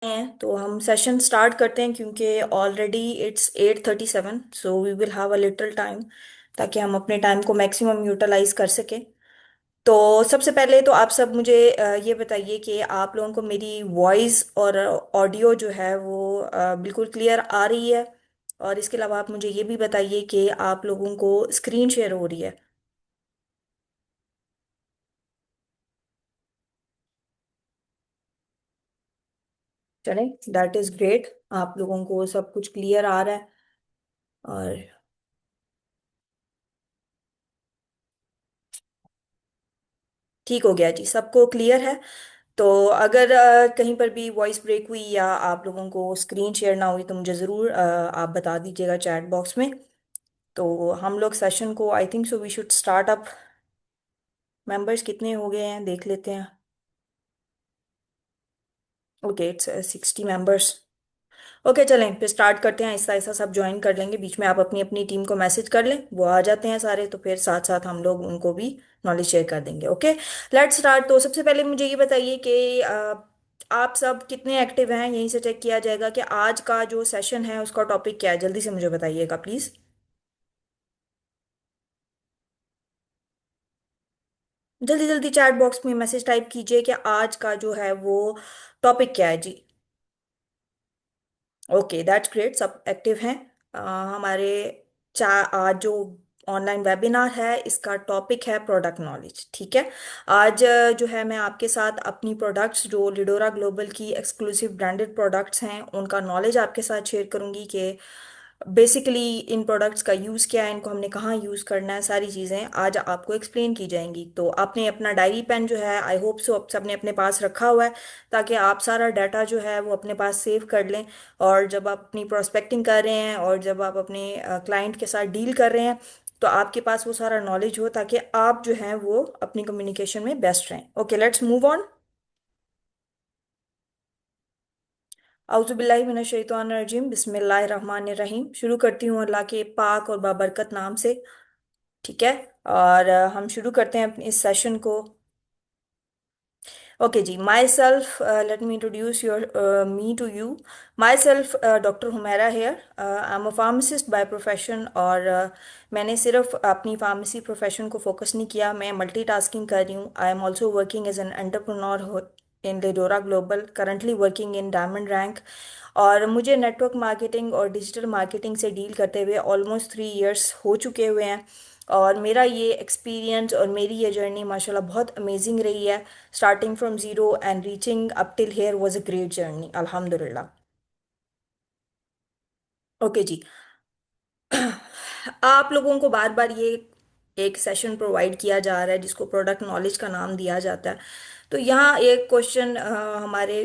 हैं तो हम सेशन स्टार्ट करते हैं क्योंकि already it's 8:37, so we will have a little time ताकि हम अपने टाइम को मैक्सिमम यूटिलाइज कर सकें। तो सबसे पहले तो आप सब मुझे ये बताइए कि आप लोगों को मेरी वॉइस और ऑडियो जो है वो बिल्कुल क्लियर आ रही है। और इसके अलावा आप मुझे ये भी बताइए कि आप लोगों को स्क्रीन शेयर हो रही है। चले, दैट इज ग्रेट। आप लोगों को सब कुछ क्लियर आ रहा है। और ठीक हो गया जी, सबको क्लियर है। तो अगर कहीं पर भी वॉइस ब्रेक हुई या आप लोगों को स्क्रीन शेयर ना हुई तो मुझे ज़रूर आप बता दीजिएगा चैट बॉक्स में। तो हम लोग सेशन को I think so we should start up. Members कितने हो गए हैं देख लेते हैं। Okay, it's 60 members. ओके, चलें फिर स्टार्ट करते हैं। ऐसा ऐसा सब ज्वाइन कर लेंगे, बीच में आप अपनी अपनी टीम को मैसेज कर लें, वो आ जाते हैं सारे, तो फिर साथ साथ हम लोग उनको भी नॉलेज शेयर कर देंगे। Okay, let's start. तो सबसे पहले मुझे ये बताइए कि आप सब कितने एक्टिव हैं, यहीं से चेक किया जाएगा कि आज का जो सेशन है उसका टॉपिक क्या है। जल्दी से मुझे बताइएगा प्लीज। जल्दी जल्दी चैट बॉक्स में मैसेज टाइप कीजिए कि आज का जो है वो टॉपिक क्या है जी। ओके, दैट्स ग्रेट, सब एक्टिव हैं। हमारे आज जो ऑनलाइन वेबिनार है इसका टॉपिक है प्रोडक्ट नॉलेज। ठीक है। आज जो है मैं आपके साथ अपनी प्रोडक्ट्स जो लिडोरा ग्लोबल की एक्सक्लूसिव ब्रांडेड प्रोडक्ट्स हैं उनका नॉलेज आपके साथ शेयर करूंगी कि बेसिकली इन प्रोडक्ट्स का यूज़ क्या है, इनको हमने कहाँ यूज़ करना है, सारी चीज़ें आज आपको एक्सप्लेन की जाएंगी। तो आपने अपना डायरी पेन जो है आई होप सो आप सबने अपने पास रखा हुआ है, ताकि आप सारा डाटा जो है वो अपने पास सेव कर लें। और जब आप अपनी प्रोस्पेक्टिंग कर रहे हैं और जब आप अपने क्लाइंट के साथ डील कर रहे हैं तो आपके पास वो सारा नॉलेज हो, ताकि आप जो हैं वो अपनी कम्युनिकेशन में बेस्ट रहें। Okay, let's move on. औज़ुबिल्लाहि मिनश शैतानिर रजीम, बिस्मिल्लाहिर रहमानिर रहीम। शुरू करती हूँ अल्लाह के पाक और बाबरकत नाम से। ठीक है। और हम शुरू करते हैं अपने इस सेशन को। ओके जी, myself, let me introduce your me to you. Myself doctor Humaira here. I am a pharmacist by profession. और मैंने सिर्फ अपनी फार्मेसी प्रोफेशन को फोकस नहीं किया, मैं मल्टीटास्किंग कर रही हूँ। I am also working as an entrepreneur in Ledora Global, currently working in diamond rank. और मुझे नेटवर्क मार्केटिंग और डिजिटल मार्केटिंग से डील करते हुए ऑलमोस्ट 3 इयर्स हो चुके हुए हैं। और मेरा ये एक्सपीरियंस और मेरी ये जर्नी माशाल्लाह बहुत अमेजिंग रही है। Starting from zero and reaching up till here was a great journey, अल्हम्दुलिल्लाह। ओके जी। आप लोगों को बार बार ये एक सेशन प्रोवाइड किया जा रहा है जिसको प्रोडक्ट नॉलेज का नाम दिया जाता है। तो यहाँ एक क्वेश्चन हमारे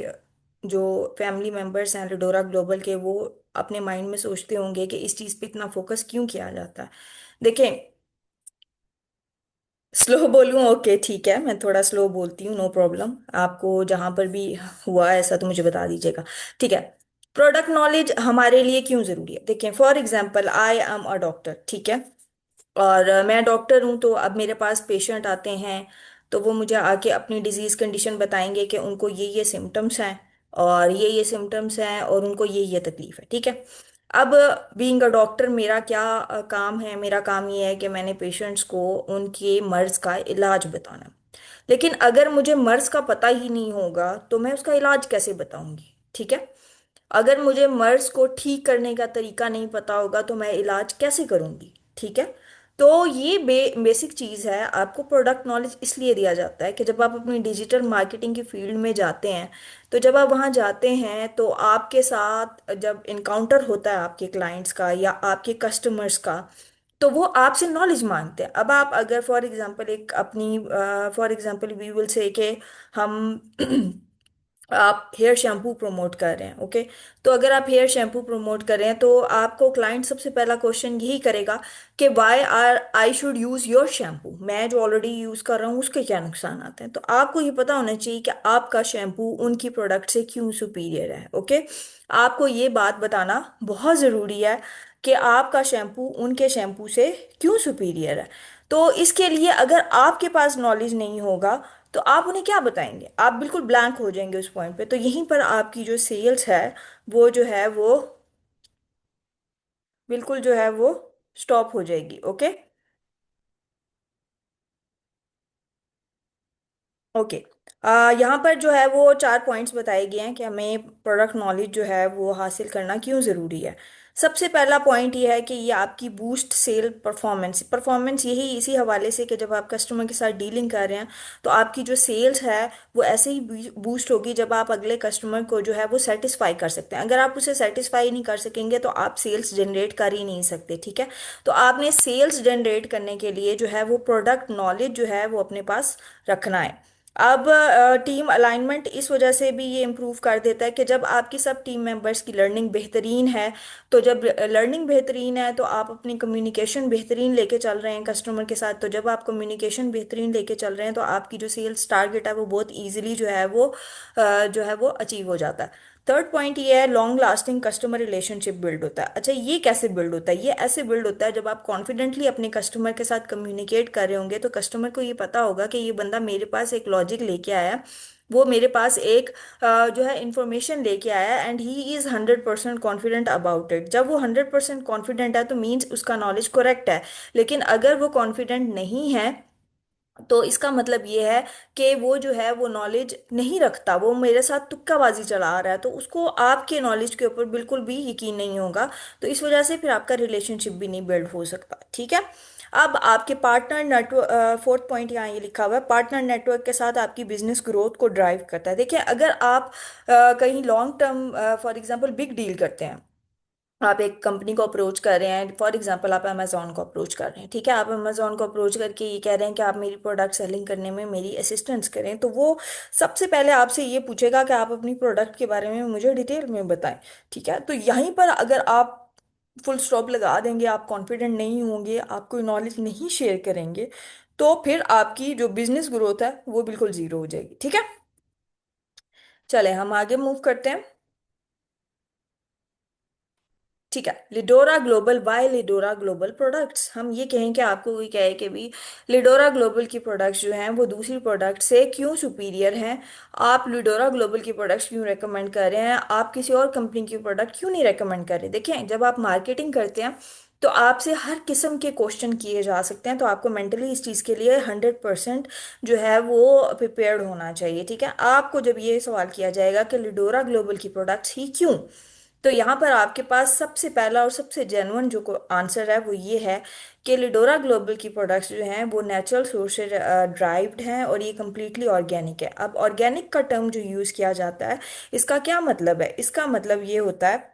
जो फैमिली मेम्बर्स हैं लिडोरा ग्लोबल के, वो अपने माइंड में सोचते होंगे कि इस चीज़ पे इतना फोकस क्यों किया जाता है। देखें, स्लो बोलूं? ओके ठीक है, मैं थोड़ा स्लो बोलती हूँ, नो प्रॉब्लम। आपको जहां पर भी हुआ ऐसा तो मुझे बता दीजिएगा। ठीक है। प्रोडक्ट नॉलेज हमारे लिए क्यों जरूरी है? देखें, for example I am a doctor, ठीक है। और मैं डॉक्टर हूँ, तो अब मेरे पास पेशेंट आते हैं, तो वो मुझे आके अपनी डिजीज कंडीशन बताएंगे कि उनको ये सिम्टम्स हैं और ये सिम्टम्स हैं और उनको ये तकलीफ है। ठीक है। अब बीइंग अ डॉक्टर मेरा क्या काम है? मेरा काम ये है कि मैंने पेशेंट्स को उनके मर्ज का इलाज बताना। लेकिन अगर मुझे मर्ज का पता ही नहीं होगा तो मैं उसका इलाज कैसे बताऊंगी? ठीक है। अगर मुझे मर्ज को ठीक करने का तरीका नहीं पता होगा तो मैं इलाज कैसे करूंगी? ठीक है। तो ये बेसिक चीज़ है। आपको प्रोडक्ट नॉलेज इसलिए दिया जाता है कि जब आप अपनी डिजिटल मार्केटिंग की फील्ड में जाते हैं, तो जब आप वहाँ जाते हैं तो आपके साथ जब इनकाउंटर होता है आपके क्लाइंट्स का या आपके कस्टमर्स का, तो वो आपसे नॉलेज मांगते हैं। अब आप अगर फॉर एग्जांपल एक अपनी for example we will say कि हम आप हेयर शैम्पू प्रमोट कर रहे हैं। ओके। तो अगर आप हेयर शैम्पू प्रमोट कर रहे हैं तो आपको क्लाइंट सबसे पहला क्वेश्चन यही करेगा कि why are I should use your shampoo. मैं जो ऑलरेडी यूज कर रहा हूँ उसके क्या नुकसान आते हैं? तो आपको ये पता होना चाहिए कि आपका शैम्पू उनकी प्रोडक्ट से क्यों सुपीरियर है। ओके। आपको ये बात बताना बहुत ज़रूरी है कि आपका शैम्पू उनके शैम्पू से क्यों सुपीरियर है। तो इसके लिए अगर आपके पास नॉलेज नहीं होगा तो आप उन्हें क्या बताएंगे? आप बिल्कुल ब्लैंक हो जाएंगे उस पॉइंट पे। तो यहीं पर आपकी जो सेल्स है वो जो है वो बिल्कुल जो है वो स्टॉप हो जाएगी। ओके। ओके। यहाँ पर जो है वो चार पॉइंट्स बताए गए हैं कि हमें प्रोडक्ट नॉलेज जो है वो हासिल करना क्यों ज़रूरी है। सबसे पहला पॉइंट ये है कि ये आपकी बूस्ट सेल परफॉर्मेंस परफॉर्मेंस यही इसी हवाले से कि जब आप कस्टमर के साथ डीलिंग कर रहे हैं तो आपकी जो सेल्स है वो ऐसे ही बूस्ट होगी जब आप अगले कस्टमर को जो है वो सेटिस्फाई कर सकते हैं। अगर आप उसे सेटिस्फाई नहीं कर सकेंगे तो आप सेल्स जनरेट कर ही नहीं सकते। ठीक है। तो आपने सेल्स जनरेट करने के लिए जो है वो प्रोडक्ट नॉलेज जो है वो अपने पास रखना है। अब टीम अलाइनमेंट इस वजह से भी ये इम्प्रूव कर देता है कि जब आपकी सब टीम मेंबर्स की लर्निंग बेहतरीन है, तो जब लर्निंग बेहतरीन है तो आप अपनी कम्युनिकेशन बेहतरीन लेके चल रहे हैं कस्टमर के साथ। तो जब आप कम्युनिकेशन बेहतरीन लेके चल रहे हैं तो आपकी जो सेल्स टारगेट है वो बहुत ईजिली जो है वो अचीव हो जाता है। थर्ड पॉइंट ये है long lasting customer relationship build होता है। अच्छा, ये कैसे बिल्ड होता है? ये ऐसे बिल्ड होता है जब आप कॉन्फिडेंटली अपने कस्टमर के साथ कम्युनिकेट कर रहे होंगे तो कस्टमर को ये पता होगा कि ये बंदा मेरे पास एक लॉजिक लेके आया है, वो मेरे पास एक जो है इंफॉर्मेशन लेके आया है, and he is 100% confident about it. जब वो 100% कॉन्फिडेंट है तो मीन्स उसका नॉलेज करेक्ट है। लेकिन अगर वो कॉन्फिडेंट नहीं है तो इसका मतलब ये है कि वो जो है वो नॉलेज नहीं रखता, वो मेरे साथ तुक्काबाजी चला रहा है, तो उसको आपके नॉलेज के ऊपर बिल्कुल भी यकीन नहीं होगा। तो इस वजह से फिर आपका रिलेशनशिप भी नहीं बिल्ड हो सकता। ठीक है। अब आपके पार्टनर नेटवर्क, फोर्थ पॉइंट यहाँ ये लिखा हुआ है, पार्टनर नेटवर्क के साथ आपकी बिजनेस ग्रोथ को ड्राइव करता है। देखिए, अगर आप कहीं long term for example big deal करते हैं, आप एक कंपनी को अप्रोच कर रहे हैं, फॉर एग्जांपल आप अमेजोन को अप्रोच कर रहे हैं। ठीक है। आप अमेजोन को अप्रोच करके ये कह रहे हैं कि आप मेरी प्रोडक्ट सेलिंग करने में मेरी असिस्टेंस करें, तो वो सबसे पहले आपसे ये पूछेगा कि आप अपनी प्रोडक्ट के बारे में मुझे डिटेल में बताएं। ठीक है। तो यहीं पर अगर आप फुल स्टॉप लगा देंगे, आप कॉन्फिडेंट नहीं होंगे, आप कोई नॉलेज नहीं शेयर करेंगे, तो फिर आपकी जो बिजनेस ग्रोथ है वो बिल्कुल जीरो हो जाएगी। ठीक है। चले हम आगे मूव करते हैं। ठीक है। लिडोरा ग्लोबल, बाय लिडोरा ग्लोबल प्रोडक्ट्स। हम ये कहें कि आपको कोई कहे कि भी लिडोरा ग्लोबल की प्रोडक्ट्स जो हैं वो दूसरी प्रोडक्ट से क्यों सुपीरियर हैं, आप लिडोरा ग्लोबल की प्रोडक्ट्स क्यों रेकमेंड कर रहे हैं, आप किसी और कंपनी की प्रोडक्ट क्यों नहीं रेकमेंड कर रहे? देखें, जब आप मार्केटिंग करते हैं तो आपसे हर किस्म के क्वेश्चन किए जा सकते हैं, तो आपको मेंटली इस चीज़ के लिए 100% जो है वो प्रिपेयर्ड होना चाहिए। ठीक है। आपको जब ये सवाल किया जाएगा कि लिडोरा ग्लोबल की प्रोडक्ट्स ही क्यों, तो यहाँ पर आपके पास सबसे पहला और सबसे जेन्युइन जो आंसर है वो ये है कि लिडोरा ग्लोबल की प्रोडक्ट्स जो हैं वो नेचुरल सोर्सेज ड्राइव्ड हैं और ये कम्प्लीटली ऑर्गेनिक है। अब ऑर्गेनिक का टर्म जो यूज़ किया जाता है, इसका क्या मतलब है? इसका मतलब ये होता है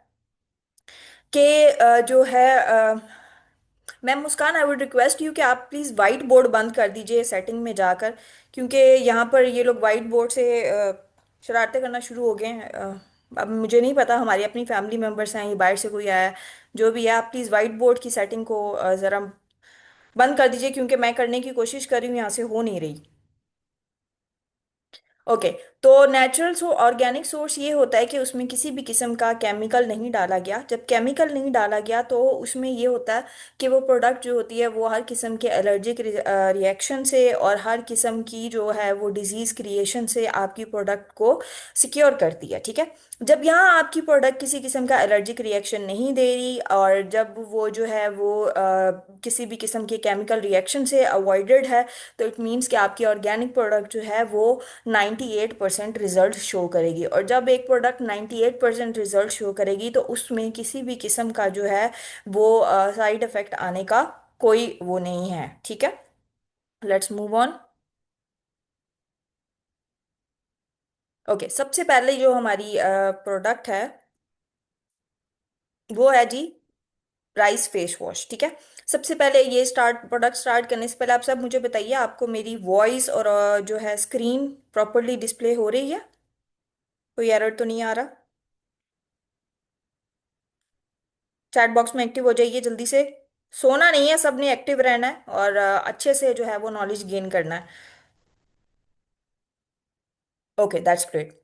कि जो है ma'am Muskan, I would request you कि आप प्लीज़ वाइट बोर्ड बंद कर दीजिए सेटिंग में जाकर, क्योंकि यहाँ पर ये लोग वाइट बोर्ड से शरारतें करना शुरू हो गए हैं। अब मुझे नहीं पता, हमारी अपनी फैमिली मेम्बर्स हैं, ये बाहर से कोई आया है, जो भी है, आप प्लीज़ वाइट बोर्ड की सेटिंग को ज़रा बंद कर दीजिए, क्योंकि मैं करने की कोशिश कर रही हूँ, यहाँ से हो नहीं रही। ओके। तो नेचुरल ऑर्गेनिक सोर्स ये होता है कि उसमें किसी भी किस्म का केमिकल नहीं डाला गया। जब केमिकल नहीं डाला गया तो उसमें ये होता है कि वो प्रोडक्ट जो होती है वो हर किस्म के एलर्जिक रिएक्शन से और हर किस्म की जो है वो डिजीज क्रिएशन से आपकी प्रोडक्ट को सिक्योर करती है। ठीक है। जब यहाँ आपकी प्रोडक्ट किसी किस्म का एलर्जिक रिएक्शन नहीं दे रही और जब वो जो है वो किसी भी किस्म के केमिकल रिएक्शन से अवॉइडेड है, तो इट मीन्स कि आपकी ऑर्गेनिक प्रोडक्ट जो है वो 98% रिजल्ट शो करेगी। और जब एक प्रोडक्ट 98% रिजल्ट शो करेगी तो उसमें किसी भी किस्म का जो है वो साइड इफेक्ट आने का कोई वो नहीं है। ठीक है। Let's move on. ओके। सबसे पहले जो हमारी प्रोडक्ट है वो है जी राइस फेस वॉश। ठीक है। सबसे पहले ये प्रोडक्ट स्टार्ट करने से पहले आप सब मुझे बताइए, आपको मेरी वॉइस और जो है स्क्रीन प्रॉपरली डिस्प्ले हो रही है? कोई एरर तो नहीं आ रहा? चैट बॉक्स में एक्टिव हो जाइए जल्दी से। सोना नहीं है, सबने एक्टिव रहना है और अच्छे से जो है वो नॉलेज गेन करना है। Okay, that's great.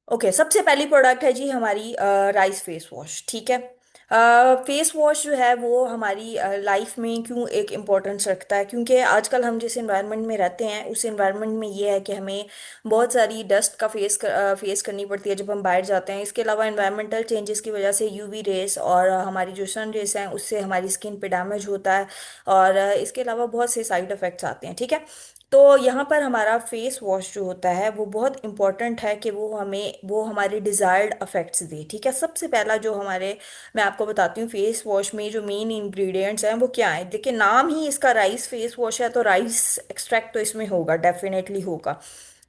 ओके, सबसे पहली प्रोडक्ट है जी हमारी राइस फेस वॉश। ठीक है। फेस वॉश जो है वो हमारी लाइफ में क्यों एक इम्पोर्टेंस रखता है, क्योंकि आजकल हम जिस इन्वायरमेंट में रहते हैं उस इन्वायरमेंट में ये है कि हमें बहुत सारी डस्ट का फेस करनी पड़ती है जब हम बाहर जाते हैं। इसके अलावा इन्वायरमेंटल चेंजेस की वजह से यूवी रेस और हमारी जो सन रेस हैं उससे हमारी स्किन पे डैमेज होता है। और इसके अलावा बहुत से साइड इफ़ेक्ट्स आते हैं, ठीक है। तो यहाँ पर हमारा फेस वॉश जो होता है वो बहुत इंपॉर्टेंट है कि वो हमारे डिज़ायर्ड इफेक्ट्स दे, ठीक है। सबसे पहला जो हमारे, मैं आपको बताती हूँ फेस वॉश में जो मेन इंग्रेडिएंट्स हैं वो क्या है। देखिए, नाम ही इसका राइस फेस वॉश है, तो राइस एक्सट्रैक्ट तो इसमें होगा, डेफिनेटली होगा।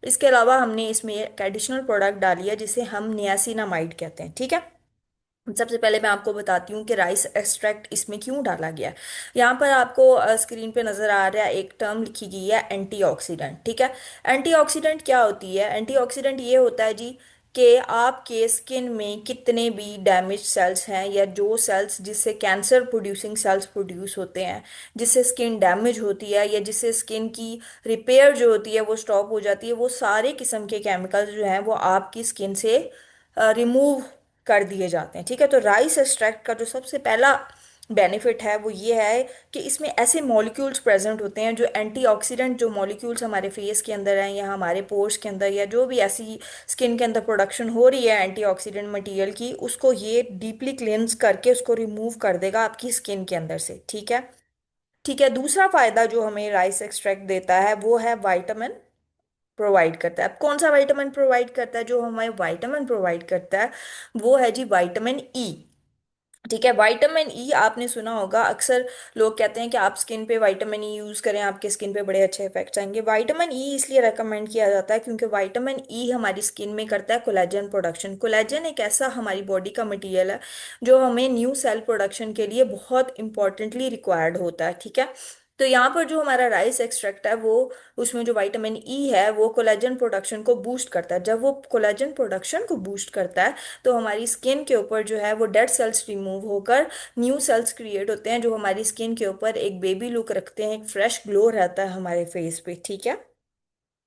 इसके अलावा हमने इसमें एक एडिशनल प्रोडक्ट डाली है जिसे हम नियासिनामाइड कहते हैं, ठीक है। सबसे पहले मैं आपको बताती हूँ कि राइस एक्सट्रैक्ट इसमें क्यों डाला गया है। यहाँ पर आपको स्क्रीन पे नजर आ रहा है, एक टर्म लिखी गई है एंटीऑक्सीडेंट, ठीक है। एंटीऑक्सीडेंट क्या होती है? एंटीऑक्सीडेंट ये होता है जी कि आपके स्किन में कितने भी डैमेज सेल्स हैं या जो सेल्स जिससे कैंसर प्रोड्यूसिंग सेल्स प्रोड्यूस होते हैं, जिससे स्किन डैमेज होती है या जिससे स्किन की रिपेयर जो होती है वो स्टॉप हो जाती है, वो सारे किस्म के केमिकल्स जो हैं वो आपकी स्किन से रिमूव कर दिए जाते हैं, ठीक है। तो राइस एक्सट्रैक्ट का जो सबसे पहला बेनिफिट है वो ये है कि इसमें ऐसे मॉलिक्यूल्स प्रेजेंट होते हैं जो एंटीऑक्सीडेंट, जो मॉलिक्यूल्स हमारे फेस के अंदर हैं या हमारे पोर्स के अंदर या जो भी ऐसी स्किन के अंदर प्रोडक्शन हो रही है एंटीऑक्सीडेंट मटेरियल की, उसको ये डीपली क्लेंस करके उसको रिमूव कर देगा आपकी स्किन के अंदर से, ठीक है। ठीक है, दूसरा फायदा जो हमें राइस एक्सट्रैक्ट देता है वो है विटामिन प्रोवाइड करता है। अब कौन सा विटामिन प्रोवाइड करता है? जो हमें विटामिन प्रोवाइड करता है वो है जी विटामिन ई, ठीक है। विटामिन ई आपने सुना होगा, अक्सर लोग कहते हैं कि आप स्किन पे विटामिन ई यूज करें, आपके स्किन पे बड़े अच्छे इफेक्ट्स आएंगे। विटामिन ई इसलिए रेकमेंड किया जाता है क्योंकि विटामिन ई हमारी स्किन में करता है कोलेजन प्रोडक्शन। कोलेजन एक ऐसा हमारी बॉडी का मटेरियल है जो हमें न्यू सेल प्रोडक्शन के लिए बहुत इंपॉर्टेंटली रिक्वायर्ड होता है, ठीक है। तो यहाँ पर जो हमारा राइस एक्सट्रैक्ट है वो, उसमें जो विटामिन ई है वो कोलेजन प्रोडक्शन को बूस्ट करता है। जब वो कोलेजन प्रोडक्शन को बूस्ट करता है तो हमारी स्किन के ऊपर जो है वो डेड सेल्स रिमूव होकर न्यू सेल्स क्रिएट होते हैं जो हमारी स्किन के ऊपर एक बेबी लुक रखते हैं, एक फ्रेश ग्लो रहता है हमारे फेस पे, ठीक है।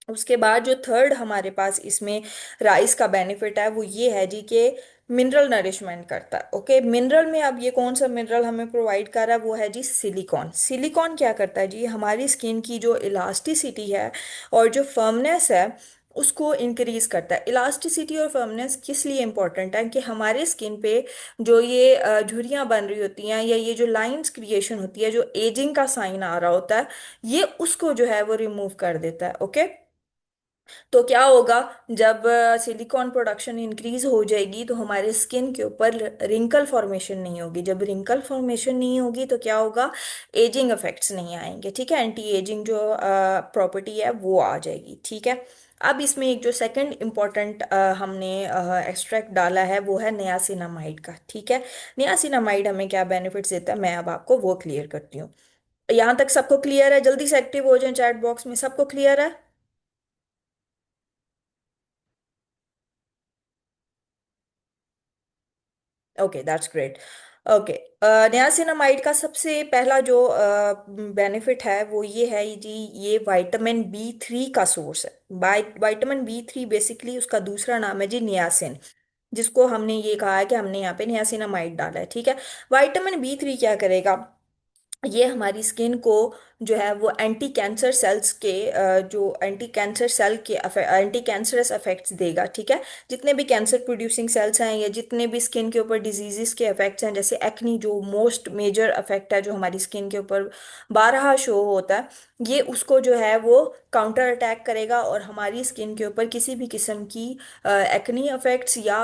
उसके बाद जो थर्ड हमारे पास इसमें राइस का बेनिफिट है वो ये है जी कि मिनरल नरिशमेंट करता है। ओके, मिनरल में अब ये कौन सा मिनरल हमें प्रोवाइड कर रहा है वो है जी सिलिकॉन। सिलिकॉन क्या करता है जी? हमारी स्किन की जो इलास्टिसिटी है और जो फर्मनेस है उसको इंक्रीज करता है। इलास्टिसिटी और फर्मनेस किस लिए इंपॉर्टेंट है? कि हमारे स्किन पे जो ये झुर्रियाँ बन रही होती हैं या ये जो लाइंस क्रिएशन होती है, जो एजिंग का साइन आ रहा होता है, ये उसको जो है वो रिमूव कर देता है। ओके, तो क्या होगा? जब सिलिकॉन प्रोडक्शन इंक्रीज हो जाएगी तो हमारे स्किन के ऊपर रिंकल फॉर्मेशन नहीं होगी। जब रिंकल फॉर्मेशन नहीं होगी तो क्या होगा? एजिंग इफेक्ट्स नहीं आएंगे, ठीक है। एंटी एजिंग जो प्रॉपर्टी है वो आ जाएगी, ठीक है। अब इसमें एक जो सेकंड इम्पॉर्टेंट हमने एक्सट्रैक्ट डाला है वो है नियासिनामाइड का, ठीक है। नियासिनामाइड हमें क्या बेनिफिट्स देता है मैं अब आपको वो क्लियर करती हूँ। यहाँ तक सबको क्लियर है? जल्दी से एक्टिव हो जाए चैट बॉक्स में, सबको क्लियर है? Okay, that's great. Okay, niacinamide का सबसे पहला जो बेनिफिट है वो ये है जी, ये विटामिन बी 3 का सोर्स है। विटामिन बी 3 बेसिकली उसका दूसरा नाम है जी नियासिन, जिसको हमने ये कहा है कि हमने यहाँ पे नियासिनामाइड डाला है, ठीक है। विटामिन बी 3 क्या करेगा? ये हमारी स्किन को जो है वो एंटी कैंसर सेल्स के जो एंटी कैंसर सेल के एंटी कैंसरस इफेक्ट्स देगा, ठीक है। जितने भी कैंसर प्रोड्यूसिंग सेल्स हैं या जितने भी स्किन के ऊपर डिजीजेस के इफेक्ट्स हैं, जैसे एक्नी जो मोस्ट मेजर इफेक्ट है जो हमारी स्किन के ऊपर बारहा शो होता है, ये उसको जो है वो काउंटर अटैक करेगा और हमारी स्किन के ऊपर किसी भी किस्म की एक्नी इफेक्ट्स या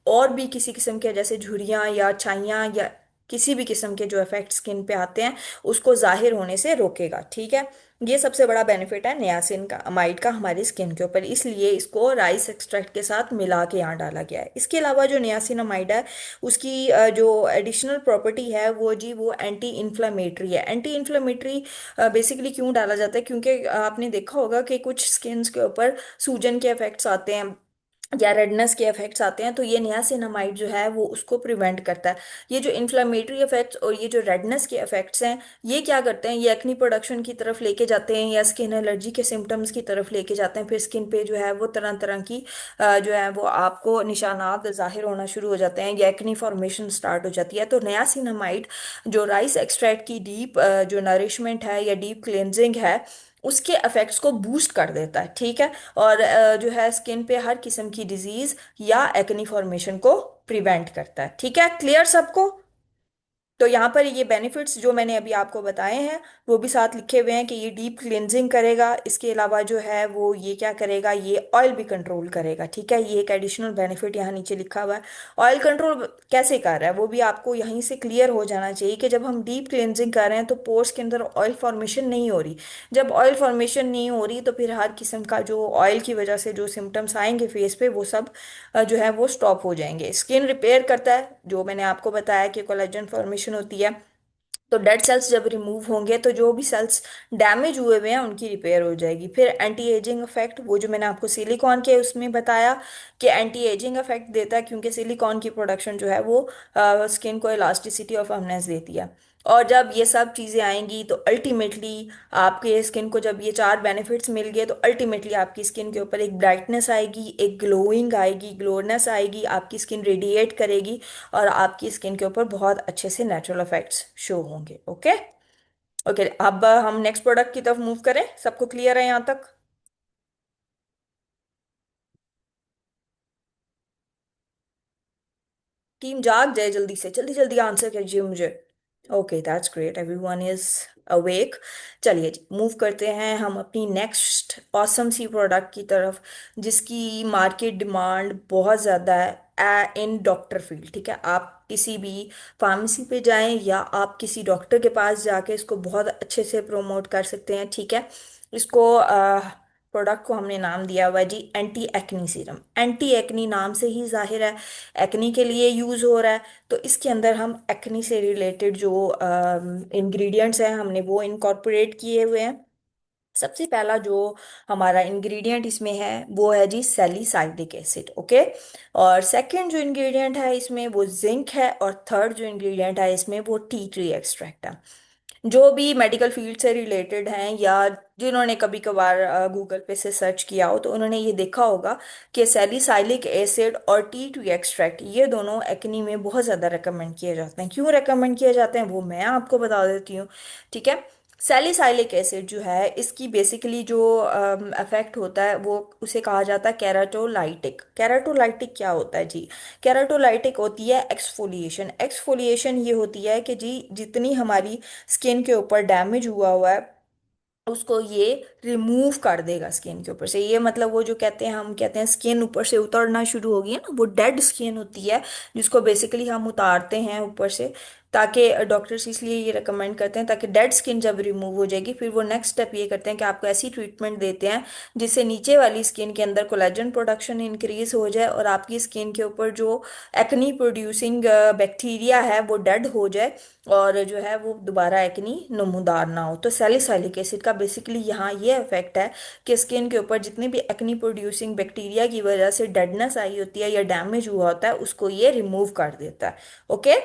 और भी किसी किस्म के जैसे झुर्रियाँ या छाइयाँ या किसी भी किस्म के जो इफेक्ट स्किन पे आते हैं उसको जाहिर होने से रोकेगा, ठीक है। ये सबसे बड़ा बेनिफिट है नियासिन का अमाइड का हमारी स्किन के ऊपर, इसलिए इसको राइस एक्सट्रैक्ट के साथ मिला के यहाँ डाला गया है। इसके अलावा जो नियासिन अमाइड है उसकी जो एडिशनल प्रॉपर्टी है वो जी वो एंटी इन्फ्लामेटरी है। एंटी इन्फ्लामेटरी बेसिकली क्यों डाला जाता है? क्योंकि आपने देखा होगा कि कुछ स्किन्स के ऊपर सूजन के इफेक्ट्स आते हैं या रेडनेस के इफेक्ट्स आते हैं, तो ये नियासिनामाइड जो है वो उसको प्रिवेंट करता है। ये जो इन्फ्लेमेटरी इफेक्ट्स और ये जो रेडनेस के इफेक्ट्स हैं, ये क्या करते हैं, ये एक्नी प्रोडक्शन की तरफ लेके जाते हैं या स्किन एलर्जी के सिम्टम्स की तरफ लेके जाते हैं। फिर स्किन पे जो है वो तरह तरह की जो है वो आपको निशानात जाहिर होना शुरू हो जाते हैं या एक्नी फॉर्मेशन स्टार्ट हो जाती है। तो नियासिनामाइड जो राइस एक्सट्रैक्ट की डीप जो नरिशमेंट है या डीप क्लेंजिंग है, उसके इफेक्ट्स को बूस्ट कर देता है। ठीक है। और जो है स्किन पे हर किस्म की डिजीज या एक्नी फॉर्मेशन को प्रिवेंट करता है। ठीक है, क्लियर सबको? तो यहाँ पर ये बेनिफिट्स जो मैंने अभी आपको बताए हैं वो भी साथ लिखे हुए हैं कि ये डीप क्लिनजिंग करेगा, इसके अलावा जो है वो ये क्या करेगा, ये ऑयल भी कंट्रोल करेगा। ठीक है, ये एक एडिशनल बेनिफिट यहाँ नीचे लिखा हुआ है। ऑयल कंट्रोल कैसे कर रहा है वो भी आपको यहीं से क्लियर हो जाना चाहिए कि जब हम डीप क्लिनजिंग कर रहे हैं तो पोर्स के अंदर ऑयल फॉर्मेशन नहीं हो रही। जब ऑयल फॉर्मेशन नहीं हो रही तो फिर हर किस्म का जो ऑयल की वजह से जो सिम्टम्स आएंगे फेस पे वो सब जो है वो स्टॉप हो जाएंगे। स्किन रिपेयर करता है, जो मैंने आपको बताया कि कोलेजन फॉर्मेशन होती है। तो डेड सेल्स जब रिमूव होंगे तो जो भी सेल्स डैमेज हुए हुए हैं उनकी रिपेयर हो जाएगी। फिर एंटी एजिंग इफेक्ट, वो जो मैंने आपको सिलिकॉन के उसमें बताया कि एंटी एजिंग इफेक्ट देता है, क्योंकि सिलिकॉन की प्रोडक्शन जो है वो स्किन को इलास्टिसिटी और फर्मनेस देती है। और जब ये सब चीज़ें आएंगी तो अल्टीमेटली आपके स्किन को जब ये चार बेनिफिट्स मिल गए तो अल्टीमेटली आपकी स्किन के ऊपर एक ब्राइटनेस आएगी, एक ग्लोइंग आएगी, ग्लोनेस आएगी, आपकी स्किन रेडिएट करेगी और आपकी स्किन के ऊपर बहुत अच्छे से नेचुरल इफेक्ट्स शो होंगे। ओके। ओके, अब हम नेक्स्ट प्रोडक्ट की तरफ मूव करें। सबको क्लियर है यहाँ तक? टीम जाग जाए, जल्दी से जल्दी जल्दी आंसर कीजिए मुझे। Okay, that's great, everyone is awake. चलिए जी, मूव करते हैं हम अपनी नेक्स्ट ऑसम सी प्रोडक्ट की तरफ, जिसकी मार्केट डिमांड बहुत ज़्यादा है इन डॉक्टर फील्ड। ठीक है, आप किसी भी फार्मेसी पे जाएं या आप किसी डॉक्टर के पास जाके इसको बहुत अच्छे से प्रोमोट कर सकते हैं। ठीक है, इसको प्रोडक्ट को हमने नाम दिया हुआ है जी anti acne serum. Anti acne नाम से ही जाहिर है एक्नी के लिए यूज हो रहा है। तो इसके अंदर हम एक्नी से रिलेटेड जो इंग्रेडिएंट्स हैं हमने वो इनकॉर्पोरेट किए हुए हैं। सबसे पहला जो हमारा इंग्रेडिएंट इसमें है वो है जी सैलिसाइलिक एसिड। ओके। और सेकंड जो इंग्रेडिएंट है इसमें वो जिंक है। और थर्ड जो इंग्रेडिएंट है इसमें वो टी ट्री एक्सट्रैक्ट है। जो भी मेडिकल फील्ड से रिलेटेड हैं या जिन्होंने कभी कभार गूगल पे से सर्च किया हो तो उन्होंने ये देखा होगा कि सैलिसाइलिक एसिड और टी ट्री एक्सट्रैक्ट ये दोनों एक्नी में बहुत ज़्यादा रेकमेंड किए जाते हैं। क्यों रेकमेंड किए जाते हैं वो मैं आपको बता देती हूँ। ठीक है, सैलिसाइलिक एसिड जो है इसकी बेसिकली जो इफेक्ट होता है वो उसे कहा जाता है केराटोलाइटिक। केराटोलाइटिक क्या होता है जी? केराटोलाइटिक होती है एक्सफोलिएशन। एक्सफोलिएशन ये होती है कि जी जितनी हमारी स्किन के ऊपर डैमेज हुआ हुआ है उसको ये रिमूव कर देगा स्किन के ऊपर से। ये मतलब वो जो कहते हैं, हम कहते हैं स्किन ऊपर से उतरना शुरू होगी है ना, वो डेड स्किन होती है जिसको बेसिकली हम उतारते हैं ऊपर से, ताकि डॉक्टर्स इसलिए ये रिकमेंड करते हैं ताकि डेड स्किन जब रिमूव हो जाएगी फिर वो नेक्स्ट स्टेप ये करते हैं कि आपको ऐसी ट्रीटमेंट देते हैं जिससे नीचे वाली स्किन के अंदर कोलेजन प्रोडक्शन इंक्रीज हो जाए और आपकी स्किन के ऊपर जो एक्नी प्रोड्यूसिंग बैक्टीरिया है वो डेड हो जाए और जो है वो दोबारा एक्नी नमूदार ना हो। तो सैलिसाइलिक एसिड का बेसिकली यहाँ ये इफेक्ट है कि स्किन के ऊपर जितनी भी एक्नी प्रोड्यूसिंग बैक्टीरिया की वजह से डेडनेस आई होती है या डैमेज हुआ होता है उसको ये रिमूव कर देता है। ओके,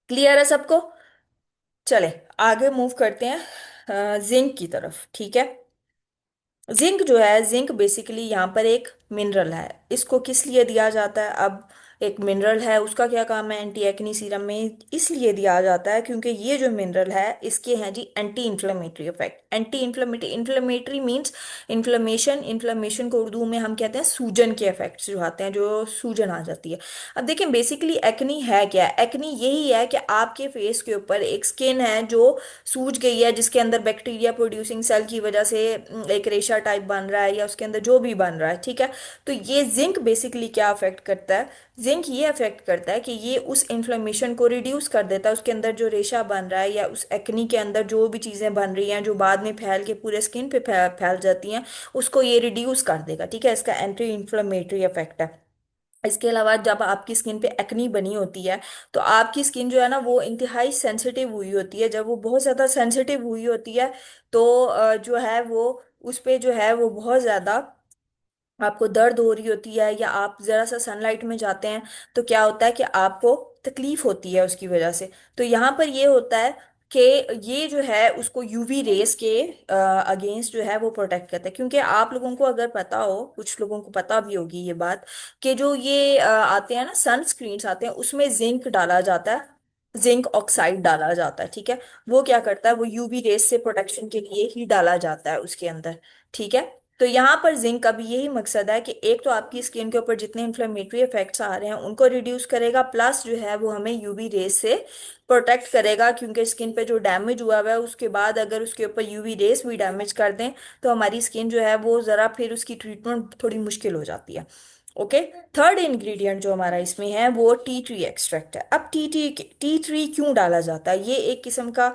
क्लियर है सबको? चले आगे मूव करते हैं जिंक की तरफ। ठीक है, जिंक जो है, जिंक बेसिकली यहाँ पर एक मिनरल है। इसको किस लिए दिया जाता है? अब एक मिनरल है उसका क्या काम है एंटी एक्नी सीरम में? इसलिए दिया जाता है क्योंकि ये जो मिनरल है इसके हैं जी anti inflammatory effect. Anti inflammatory, inflammatory means inflammation. Inflammation को उर्दू में हम कहते हैं सूजन के इफेक्ट्स जो आते हैं, जो सूजन आ जाती है। अब देखिए बेसिकली एक्नी है क्या? एक्नी यही है कि आपके फेस के ऊपर एक स्किन है जो सूज गई है, जिसके अंदर बैक्टीरिया प्रोड्यूसिंग सेल की वजह से एक रेशा टाइप बन रहा है या उसके अंदर जो भी बन रहा है। ठीक है, तो ये जिंक बेसिकली क्या अफेक्ट करता है? जिंक ये अफेक्ट करता है कि ये उस इन्फ्लेमेशन को रिड्यूस कर देता है। उसके अंदर जो रेशा बन रहा है या उस एक्नी के अंदर जो भी चीज़ें बन रही हैं जो बाद में फैल के पूरे स्किन पे फैल जाती हैं, उसको ये रिड्यूस कर देगा। ठीक है, इसका एंटी इन्फ्लेमेटरी इफेक्ट है। इसके अलावा जब आपकी स्किन पे एक्नी बनी होती है तो आपकी स्किन जो है ना वो इंतहाई सेंसिटिव हुई होती है। जब वो बहुत ज़्यादा सेंसिटिव हुई होती है तो जो है वो उस पे जो है वो बहुत ज़्यादा आपको दर्द हो रही होती है या आप जरा सा सनलाइट में जाते हैं तो क्या होता है कि आपको तकलीफ होती है उसकी वजह से। तो यहाँ पर ये होता है कि ये जो है उसको यूवी रेस के अगेंस्ट जो है वो प्रोटेक्ट करता है। क्योंकि आप लोगों को अगर पता हो, कुछ लोगों को पता भी होगी ये बात, कि जो ये आते हैं ना सनस्क्रीन्स आते हैं उसमें जिंक डाला जाता है, जिंक ऑक्साइड डाला जाता है, ठीक है। वो क्या करता है, वो यूवी रेस से प्रोटेक्शन के लिए ही डाला जाता है उसके अंदर, ठीक है। तो यहाँ पर जिंक का भी यही मकसद है कि एक तो आपकी स्किन के ऊपर जितने इन्फ्लेमेटरी इफेक्ट्स आ रहे हैं उनको रिड्यूस करेगा, प्लस जो है वो हमें यूवी रेस से प्रोटेक्ट करेगा। क्योंकि स्किन पे जो डैमेज हुआ हुआ है उसके बाद अगर उसके ऊपर यूवी रेस भी डैमेज कर दें तो हमारी स्किन जो है वो ज़रा फिर उसकी ट्रीटमेंट थोड़ी मुश्किल हो जाती है। ओके। थर्ड इंग्रेडिएंट जो हमारा इसमें है वो टी ट्री एक्सट्रैक्ट है। अब टी ट्री क्यों डाला जाता है, ये एक किस्म का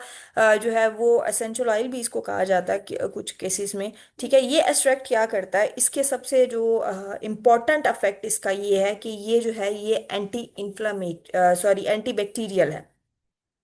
जो है वो एसेंशियल ऑयल भी इसको कहा जाता है कुछ केसेस में, ठीक है। ये एक्सट्रैक्ट क्या करता है, इसके सबसे जो इम्पोर्टेंट अफेक्ट इसका ये है कि ये जो है ये एंटी इन्फ्लामेट सॉरी एंटी बैक्टीरियल है।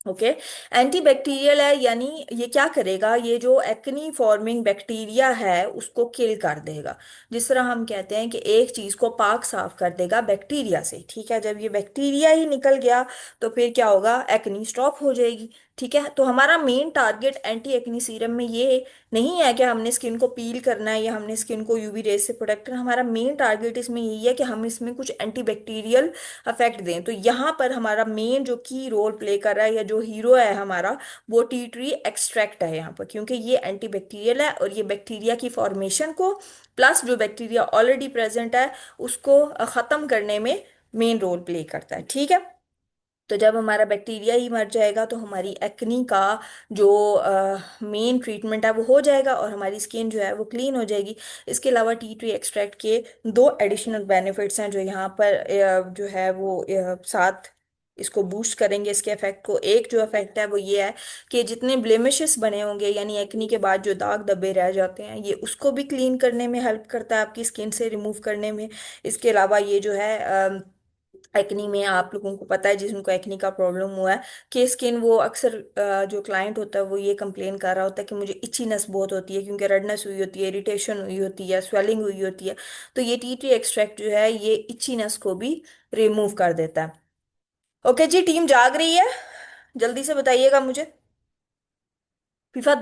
ओके। एंटीबैक्टीरियल है, यानी ये क्या करेगा, ये जो एक्नी फॉर्मिंग बैक्टीरिया है उसको किल कर देगा। जिस तरह हम कहते हैं कि एक चीज को पाक साफ कर देगा बैक्टीरिया से, ठीक है। जब ये बैक्टीरिया ही निकल गया तो फिर क्या होगा, एक्नी स्टॉप हो जाएगी, ठीक है। तो हमारा main target anti acne serum में ये नहीं है कि हमने स्किन को पील करना है या हमने स्किन को यूवी रेज से प्रोटेक्ट करना है। हमारा मेन टारगेट इसमें यही है कि हम इसमें कुछ एंटीबैक्टीरियल अफेक्ट दें। तो यहाँ पर हमारा मेन जो की रोल प्ले कर रहा है या जो हीरो है हमारा, वो टी ट्री एक्सट्रैक्ट है यहाँ पर। क्योंकि ये एंटीबैक्टीरियल है और ये बैक्टीरिया की फॉर्मेशन को प्लस जो बैक्टीरिया ऑलरेडी प्रेजेंट है उसको खत्म करने में मेन रोल प्ले करता है, ठीक है। तो जब हमारा बैक्टीरिया ही मर जाएगा तो हमारी एक्नी का जो मेन ट्रीटमेंट है वो हो जाएगा और हमारी स्किन जो है वो क्लीन हो जाएगी। इसके अलावा टी ट्री एक्सट्रैक्ट के दो एडिशनल बेनिफिट्स हैं जो यहाँ पर जो है वो साथ इसको बूस्ट करेंगे इसके इफेक्ट को। एक जो इफेक्ट है वो ये है कि जितने ब्लेमिशेस बने होंगे यानी एक्नी के बाद जो दाग धब्बे रह जाते हैं ये उसको भी क्लीन करने में हेल्प करता है, आपकी स्किन से रिमूव करने में। इसके अलावा ये जो है एक्नी में आप लोगों को पता है जिनको एक्नी का प्रॉब्लम हुआ है कि स्किन वो अक्सर जो क्लाइंट होता है वो ये कंप्लेन कर रहा होता है कि मुझे इचीनेस बहुत होती है क्योंकि रेडनेस हुई होती है, इरिटेशन हुई होती है, स्वेलिंग हुई होती है। तो ये टी टी एक्सट्रैक्ट जो है ये इचीनेस को भी रिमूव कर देता है। ओके जी, टीम जाग रही है, जल्दी से बताइएगा मुझे। फीफा।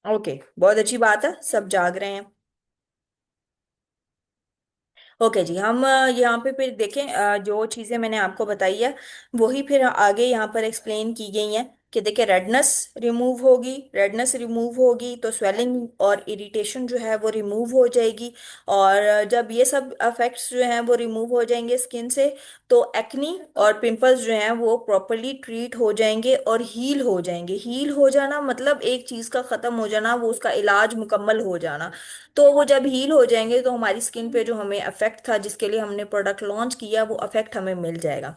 ओके, बहुत अच्छी बात है, सब जाग रहे हैं। ओके जी, हम यहाँ पे फिर देखें जो चीज़ें मैंने आपको बताई है वही फिर आगे यहाँ पर एक्सप्लेन की गई हैं कि देखिए रेडनेस रिमूव होगी तो स्वेलिंग और इरिटेशन जो है वो रिमूव हो जाएगी। और जब ये सब इफेक्ट्स जो हैं वो रिमूव हो जाएंगे स्किन से तो एक्नी और पिंपल्स जो हैं वो प्रॉपरली ट्रीट हो जाएंगे और हील हो जाएंगे। हील हो जाना मतलब एक चीज़ का ख़त्म हो जाना, वो उसका इलाज मुकम्मल हो जाना। तो वो जब हील हो जाएंगे तो हमारी स्किन पे जो हमें अफेक्ट था जिसके लिए हमने प्रोडक्ट लॉन्च किया वो अफेक्ट हमें मिल जाएगा,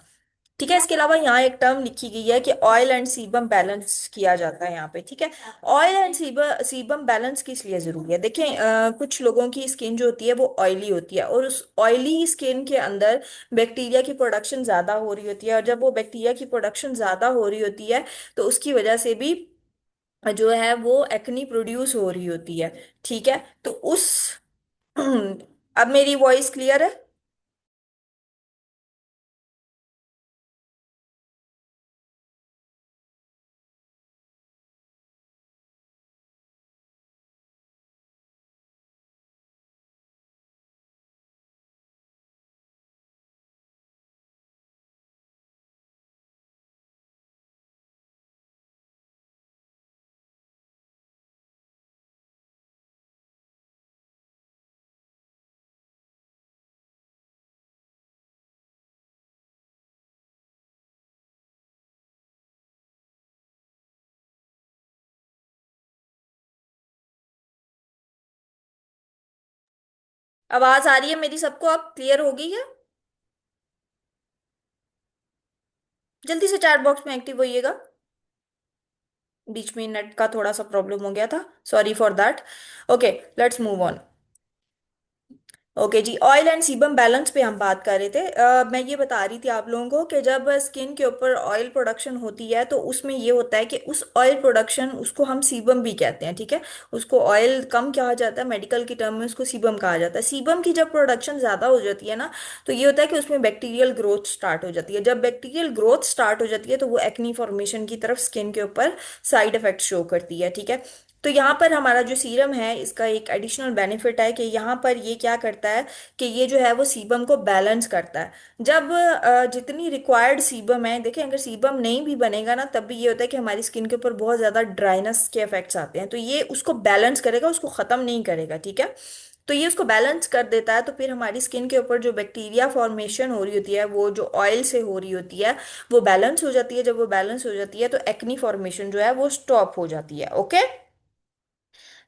ठीक है। इसके अलावा यहाँ एक टर्म लिखी गई है कि ऑयल एंड सीबम बैलेंस किया जाता है यहाँ पे, ठीक है। ऑयल एंड सीबम बैलेंस किस लिए जरूरी है, देखें कुछ लोगों की स्किन जो होती है वो ऑयली होती है और उस ऑयली स्किन के अंदर बैक्टीरिया की प्रोडक्शन ज्यादा हो रही होती है। और जब वो बैक्टीरिया की प्रोडक्शन ज्यादा हो रही होती है तो उसकी वजह से भी जो है वो एक्नी प्रोड्यूस हो रही होती है, ठीक है। तो उस अब मेरी वॉइस क्लियर है। आवाज आ रही है मेरी सबको, अब क्लियर हो गई है। जल्दी से चैट बॉक्स में एक्टिव होइएगा, बीच में नेट का थोड़ा सा प्रॉब्लम हो गया था, sorry for that. Okay, let's move on. Okay जी, ऑयल एंड सीबम बैलेंस पे हम बात कर रहे थे। मैं ये बता रही थी आप लोगों को कि जब स्किन के ऊपर ऑयल प्रोडक्शन होती है तो उसमें ये होता है कि उस ऑयल प्रोडक्शन, उसको हम सीबम भी कहते हैं, ठीक है। उसको ऑयल कम कहा जाता है, मेडिकल की टर्म में उसको सीबम कहा जाता है। सीबम की जब प्रोडक्शन ज़्यादा हो जाती है ना, तो ये होता है कि उसमें बैक्टीरियल ग्रोथ स्टार्ट हो जाती है। जब बैक्टीरियल ग्रोथ स्टार्ट हो जाती है तो वो एक्नी फॉर्मेशन की तरफ स्किन के ऊपर साइड इफेक्ट शो करती है, ठीक है। तो यहाँ पर हमारा जो सीरम है, इसका एक एडिशनल बेनिफिट है कि यहाँ पर ये क्या करता है कि ये जो है वो सीबम को बैलेंस करता है। जब जितनी रिक्वायर्ड सीबम है, देखें अगर सीबम नहीं भी बनेगा ना, तब भी ये होता है कि हमारी स्किन के ऊपर बहुत ज़्यादा ड्राइनेस के इफेक्ट्स आते हैं, तो ये उसको बैलेंस करेगा, उसको ख़त्म नहीं करेगा, ठीक है। तो ये उसको बैलेंस कर देता है, तो फिर हमारी स्किन के ऊपर जो बैक्टीरिया फॉर्मेशन हो रही होती है, वो जो ऑयल से हो रही होती है, वो बैलेंस हो जाती है। जब वो बैलेंस हो जाती है तो एक्नी फॉर्मेशन जो है वो स्टॉप हो जाती है, ओके।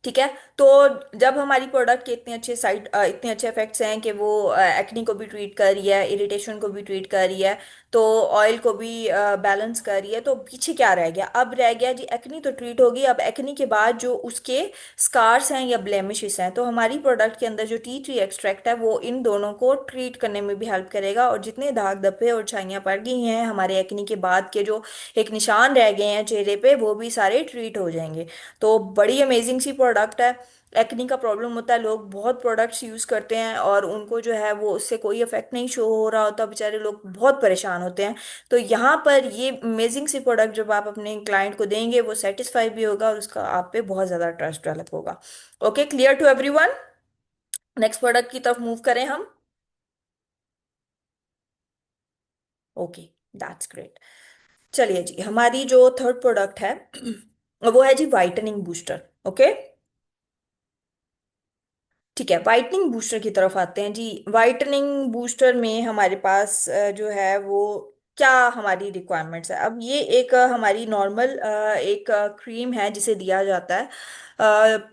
ठीक है। तो जब हमारी प्रोडक्ट के इतने अच्छे इफेक्ट्स हैं कि वो एक्नी को भी ट्रीट कर रही है, इरिटेशन को भी ट्रीट कर रही है, तो ऑयल को भी बैलेंस कर रही है, तो पीछे क्या रह गया? अब रह गया जी, एक्नी तो ट्रीट होगी, अब एक्नी के बाद जो उसके स्कार्स हैं या ब्लेमिशेस हैं, तो हमारी प्रोडक्ट के अंदर जो टी ट्री एक्सट्रैक्ट है वो इन दोनों को ट्रीट करने में भी हेल्प करेगा, और जितने दाग धब्बे और छाइयाँ पड़ गई हैं हमारे एक्नी के बाद के, जो एक निशान रह गए हैं चेहरे पे, वो भी सारे ट्रीट हो जाएंगे। तो बड़ी अमेजिंग सी प्रोडक्ट है। एक्नी का प्रॉब्लम होता है, लोग बहुत प्रोडक्ट्स यूज़ करते हैं और उनको जो है वो उससे कोई इफेक्ट नहीं शो हो रहा होता, बेचारे लोग बहुत परेशान होते हैं। तो यहाँ पर ये अमेजिंग सी प्रोडक्ट जब आप अपने क्लाइंट को देंगे, वो सेटिस्फाई भी होगा और उसका आप पे बहुत ज़्यादा ट्रस्ट डेवलप होगा। Okay, clear to everyone? Next product की तरफ मूव करें हम। Okay, that's great. चलिए जी, हमारी जो थर्ड प्रोडक्ट है वो है जी वाइटनिंग बूस्टर। ओके, ठीक है, वाइटनिंग बूस्टर की तरफ आते हैं जी। वाइटनिंग बूस्टर में हमारे पास जो है वो क्या हमारी रिक्वायरमेंट्स है। अब ये एक हमारी नॉर्मल एक क्रीम है जिसे दिया जाता है।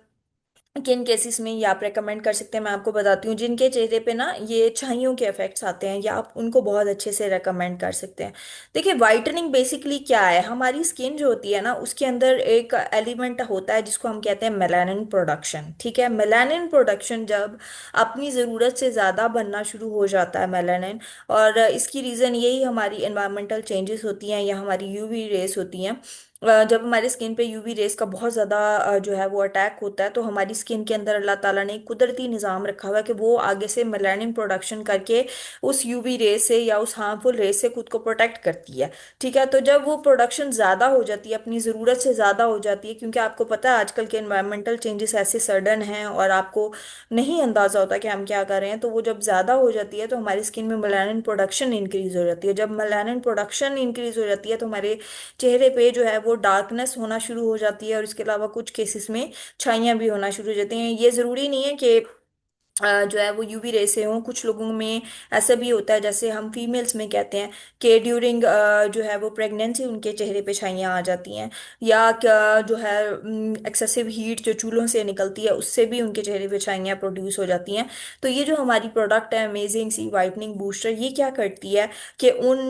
किन केसेस में ये आप रेकमेंड कर सकते हैं, मैं आपको बताती हूँ। जिनके चेहरे पे ना ये छाइयों के इफेक्ट्स आते हैं, या आप उनको बहुत अच्छे से रेकमेंड कर सकते हैं। देखिए, वाइटनिंग बेसिकली क्या है, हमारी स्किन जो होती है ना, उसके अंदर एक एलिमेंट होता है जिसको हम कहते हैं मेलानिन प्रोडक्शन, ठीक है। मेलानिन प्रोडक्शन जब अपनी ज़रूरत से ज़्यादा बनना शुरू हो जाता है, मेलानिन, और इसकी रीज़न यही हमारी एनवायरमेंटल चेंजेस होती हैं या हमारी यूवी रेस होती हैं। जब हमारे स्किन पे यूवी रेस का बहुत ज़्यादा जो है वो अटैक होता है, तो हमारी स्किन के अंदर अल्लाह ताला ने एक कुदरती निज़ाम रखा हुआ है कि वो आगे से मेलानिन प्रोडक्शन करके उस यूवी रेस से या उस हार्मफुल रेस से खुद को प्रोटेक्ट करती है, ठीक है। तो जब वो प्रोडक्शन ज़्यादा हो जाती है, अपनी ज़रूरत से ज़्यादा हो जाती है, क्योंकि आपको पता है आजकल के एनवायरमेंटल चेंजेस ऐसे सडन हैं और आपको नहीं अंदाज़ा होता कि हम क्या कर रहे हैं, तो वो जब ज़्यादा हो जाती है तो हमारी स्किन में मेलानिन प्रोडक्शन इंक्रीज हो जाती है। जब मेलानिन प्रोडक्शन इंक्रीज हो जाती है तो हमारे चेहरे पे जो है वो डार्कनेस होना शुरू हो जाती है, और इसके अलावा कुछ केसेस में छाइयाँ भी होना शुरू हो जाती हैं। ये ज़रूरी नहीं है कि जो है वो यूवी रे से हों। कुछ लोगों में ऐसा भी होता है, जैसे हम फीमेल्स में कहते हैं कि ड्यूरिंग जो है वो प्रेगनेंसी उनके चेहरे पे छाइयाँ आ जाती हैं, या क्या जो है एक्सेसिव हीट जो चूल्हों से निकलती है उससे भी उनके चेहरे पे छाइयाँ प्रोड्यूस हो जाती हैं। तो ये जो हमारी प्रोडक्ट है अमेजिंग सी वाइटनिंग बूस्टर, ये क्या करती है कि उन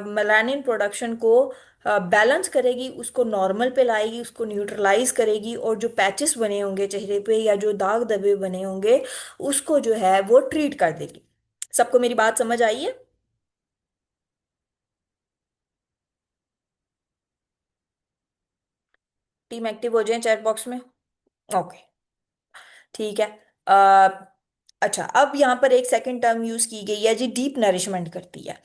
मेलानिन प्रोडक्शन को बैलेंस करेगी, उसको नॉर्मल पे लाएगी, उसको न्यूट्रलाइज करेगी, और जो पैचेस बने होंगे चेहरे पे या जो दाग धब्बे बने होंगे उसको जो है वो ट्रीट कर देगी। सबको मेरी बात समझ आई है? टीम एक्टिव हो जाए चैट बॉक्स में। ओके, ठीक है। अ, अच्छा, अब यहाँ पर एक सेकंड टर्म यूज की गई है जी, डीप नरिशमेंट करती है।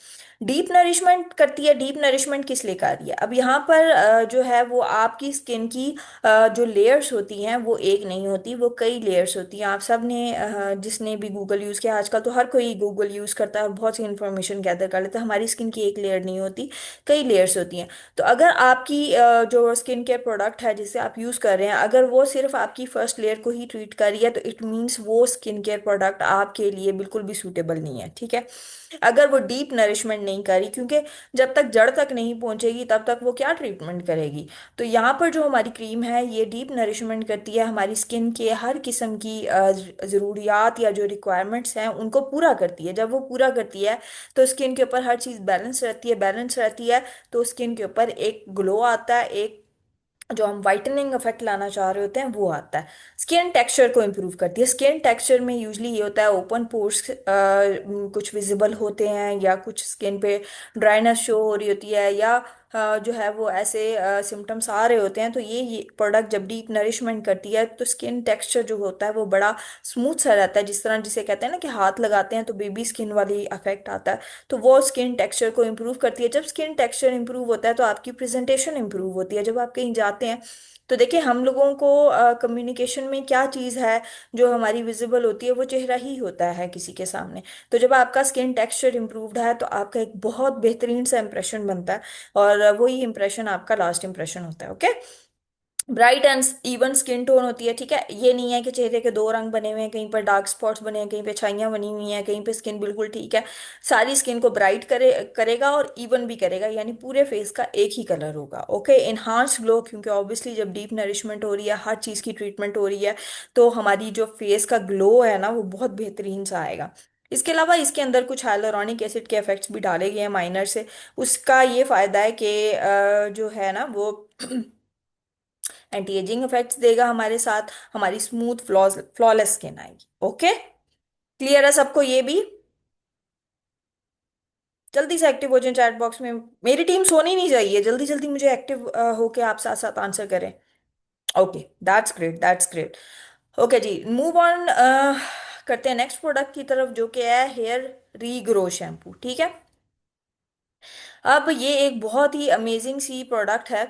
डीप नरिशमेंट करती है, डीप नरिशमेंट किस लिए कर रही है? अब यहाँ पर जो है वो आपकी स्किन की जो लेयर्स होती हैं वो एक नहीं होती, वो कई लेयर्स होती हैं। आप सब ने जिसने भी गूगल यूज़ किया, आजकल तो हर कोई गूगल यूज़ करता है और बहुत सी इंफॉर्मेशन गैदर कर लेता है। हमारी स्किन की एक लेयर नहीं होती, कई लेयर्स होती हैं। तो अगर आपकी जो स्किन केयर प्रोडक्ट है जिसे आप यूज़ कर रहे हैं, अगर वो सिर्फ आपकी फर्स्ट लेयर को ही ट्रीट कर रही है, तो इट मीन्स वो स्किन केयर प्रोडक्ट आपके लिए बिल्कुल भी सूटेबल नहीं है, ठीक है। अगर वो डीप नरिशमेंट नहीं करी, क्योंकि जब तक जड़ तक नहीं पहुंचेगी तब तक वो क्या ट्रीटमेंट करेगी। तो यहाँ पर जो हमारी क्रीम है ये डीप नरिशमेंट करती है, हमारी स्किन के हर किस्म की ज़रूरियात या जो रिक्वायरमेंट्स हैं उनको पूरा करती है। जब वो पूरा करती है तो स्किन के ऊपर हर चीज़ बैलेंस रहती है, बैलेंस रहती है, तो स्किन के ऊपर एक ग्लो आता है, एक जो हम वाइटनिंग इफेक्ट लाना चाह रहे होते हैं वो आता है। स्किन टेक्सचर को इम्प्रूव करती है। स्किन टेक्सचर में यूजली ये होता है ओपन पोर्स कुछ विजिबल होते हैं, या कुछ स्किन पे ड्राइनेस शो हो रही होती है, या जो है वो ऐसे सिम्टम्स आ रहे होते हैं। तो ये प्रोडक्ट जब डीप नरिशमेंट करती है तो स्किन टेक्सचर जो होता है वो बड़ा स्मूथ सा रहता है, जिस तरह जिसे कहते हैं ना कि हाथ लगाते हैं तो बेबी स्किन वाली इफेक्ट आता है। तो वो स्किन टेक्सचर को इम्प्रूव करती है। जब स्किन टेक्सचर इम्प्रूव होता है तो आपकी प्रेजेंटेशन इम्प्रूव होती है। जब आप कहीं जाते हैं तो देखिए, हम लोगों को कम्युनिकेशन में क्या चीज़ है जो हमारी विजिबल होती है, वो चेहरा ही होता है किसी के सामने। तो जब आपका स्किन टेक्सचर इम्प्रूव्ड है तो आपका एक बहुत बेहतरीन सा इंप्रेशन बनता है, और वही इंप्रेशन आपका लास्ट इंप्रेशन होता है। Okay. Bright and even skin tone होती है, ठीक है। ये नहीं है कि चेहरे के दो रंग बने हुए हैं, कहीं पर डार्क स्पॉट्स बने हैं, कहीं पे छाइयां बनी हुई हैं, कहीं पे स्किन बिल्कुल ठीक है। सारी स्किन को ब्राइट करेगा और इवन भी करेगा, यानी पूरे फेस का एक ही कलर होगा। ओके। इनहांस ग्लो, क्योंकि ऑब्वियसली जब डीप नरिशमेंट हो रही है, हर चीज की ट्रीटमेंट हो रही है, तो हमारी जो फेस का ग्लो है ना वो बहुत बेहतरीन सा आएगा। इसके अलावा इसके अंदर कुछ हाइलुरोनिक एसिड के इफेक्ट्स भी डाले गए हैं माइनर से। उसका ये फायदा है कि जो है ना वो एंटी एजिंग इफेक्ट्स देगा हमारे साथ, हमारी स्मूथ फ्लॉलेस स्किन आएगी। ओके। क्लियर है सबको ये भी? जल्दी से एक्टिव हो जाए चैट बॉक्स में। मेरी टीम सोनी नहीं चाहिए, जल्दी जल्दी मुझे एक्टिव होके आप साथ साथ आंसर करें। Okay, that's great, that's great. Okay जी, मूव ऑन करते हैं नेक्स्ट प्रोडक्ट की तरफ, जो कि है हेयर रीग्रो शैम्पू। ठीक है। अब ये एक बहुत ही अमेजिंग सी प्रोडक्ट है।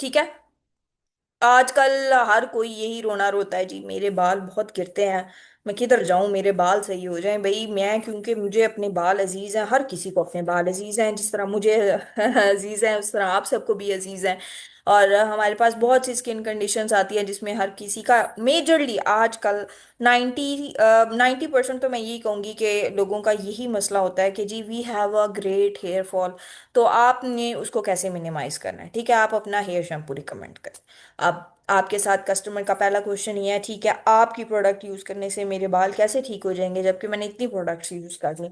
ठीक है। आजकल हर कोई यही रोना रोता है जी, मेरे बाल बहुत गिरते हैं, मैं किधर जाऊं मेरे बाल सही हो जाएं। भाई मैं, क्योंकि मुझे अपने बाल अजीज हैं, हर किसी को अपने बाल अजीज हैं, जिस तरह मुझे अजीज हैं उस तरह आप सबको भी अजीज हैं। और हमारे पास बहुत सी स्किन कंडीशंस आती हैं जिसमें हर किसी का मेजरली आजकल 90% तो मैं यही कहूंगी कि लोगों का यही मसला होता है कि जी we have a great hair fall. तो आपने उसको कैसे मिनिमाइज करना है? ठीक है, आप अपना हेयर शैम्पू रिकमेंड करें। अब आपके साथ कस्टमर का पहला क्वेश्चन ये है, ठीक है, आपकी प्रोडक्ट यूज करने से मेरे बाल कैसे ठीक हो जाएंगे जबकि मैंने इतनी प्रोडक्ट्स यूज कर ली?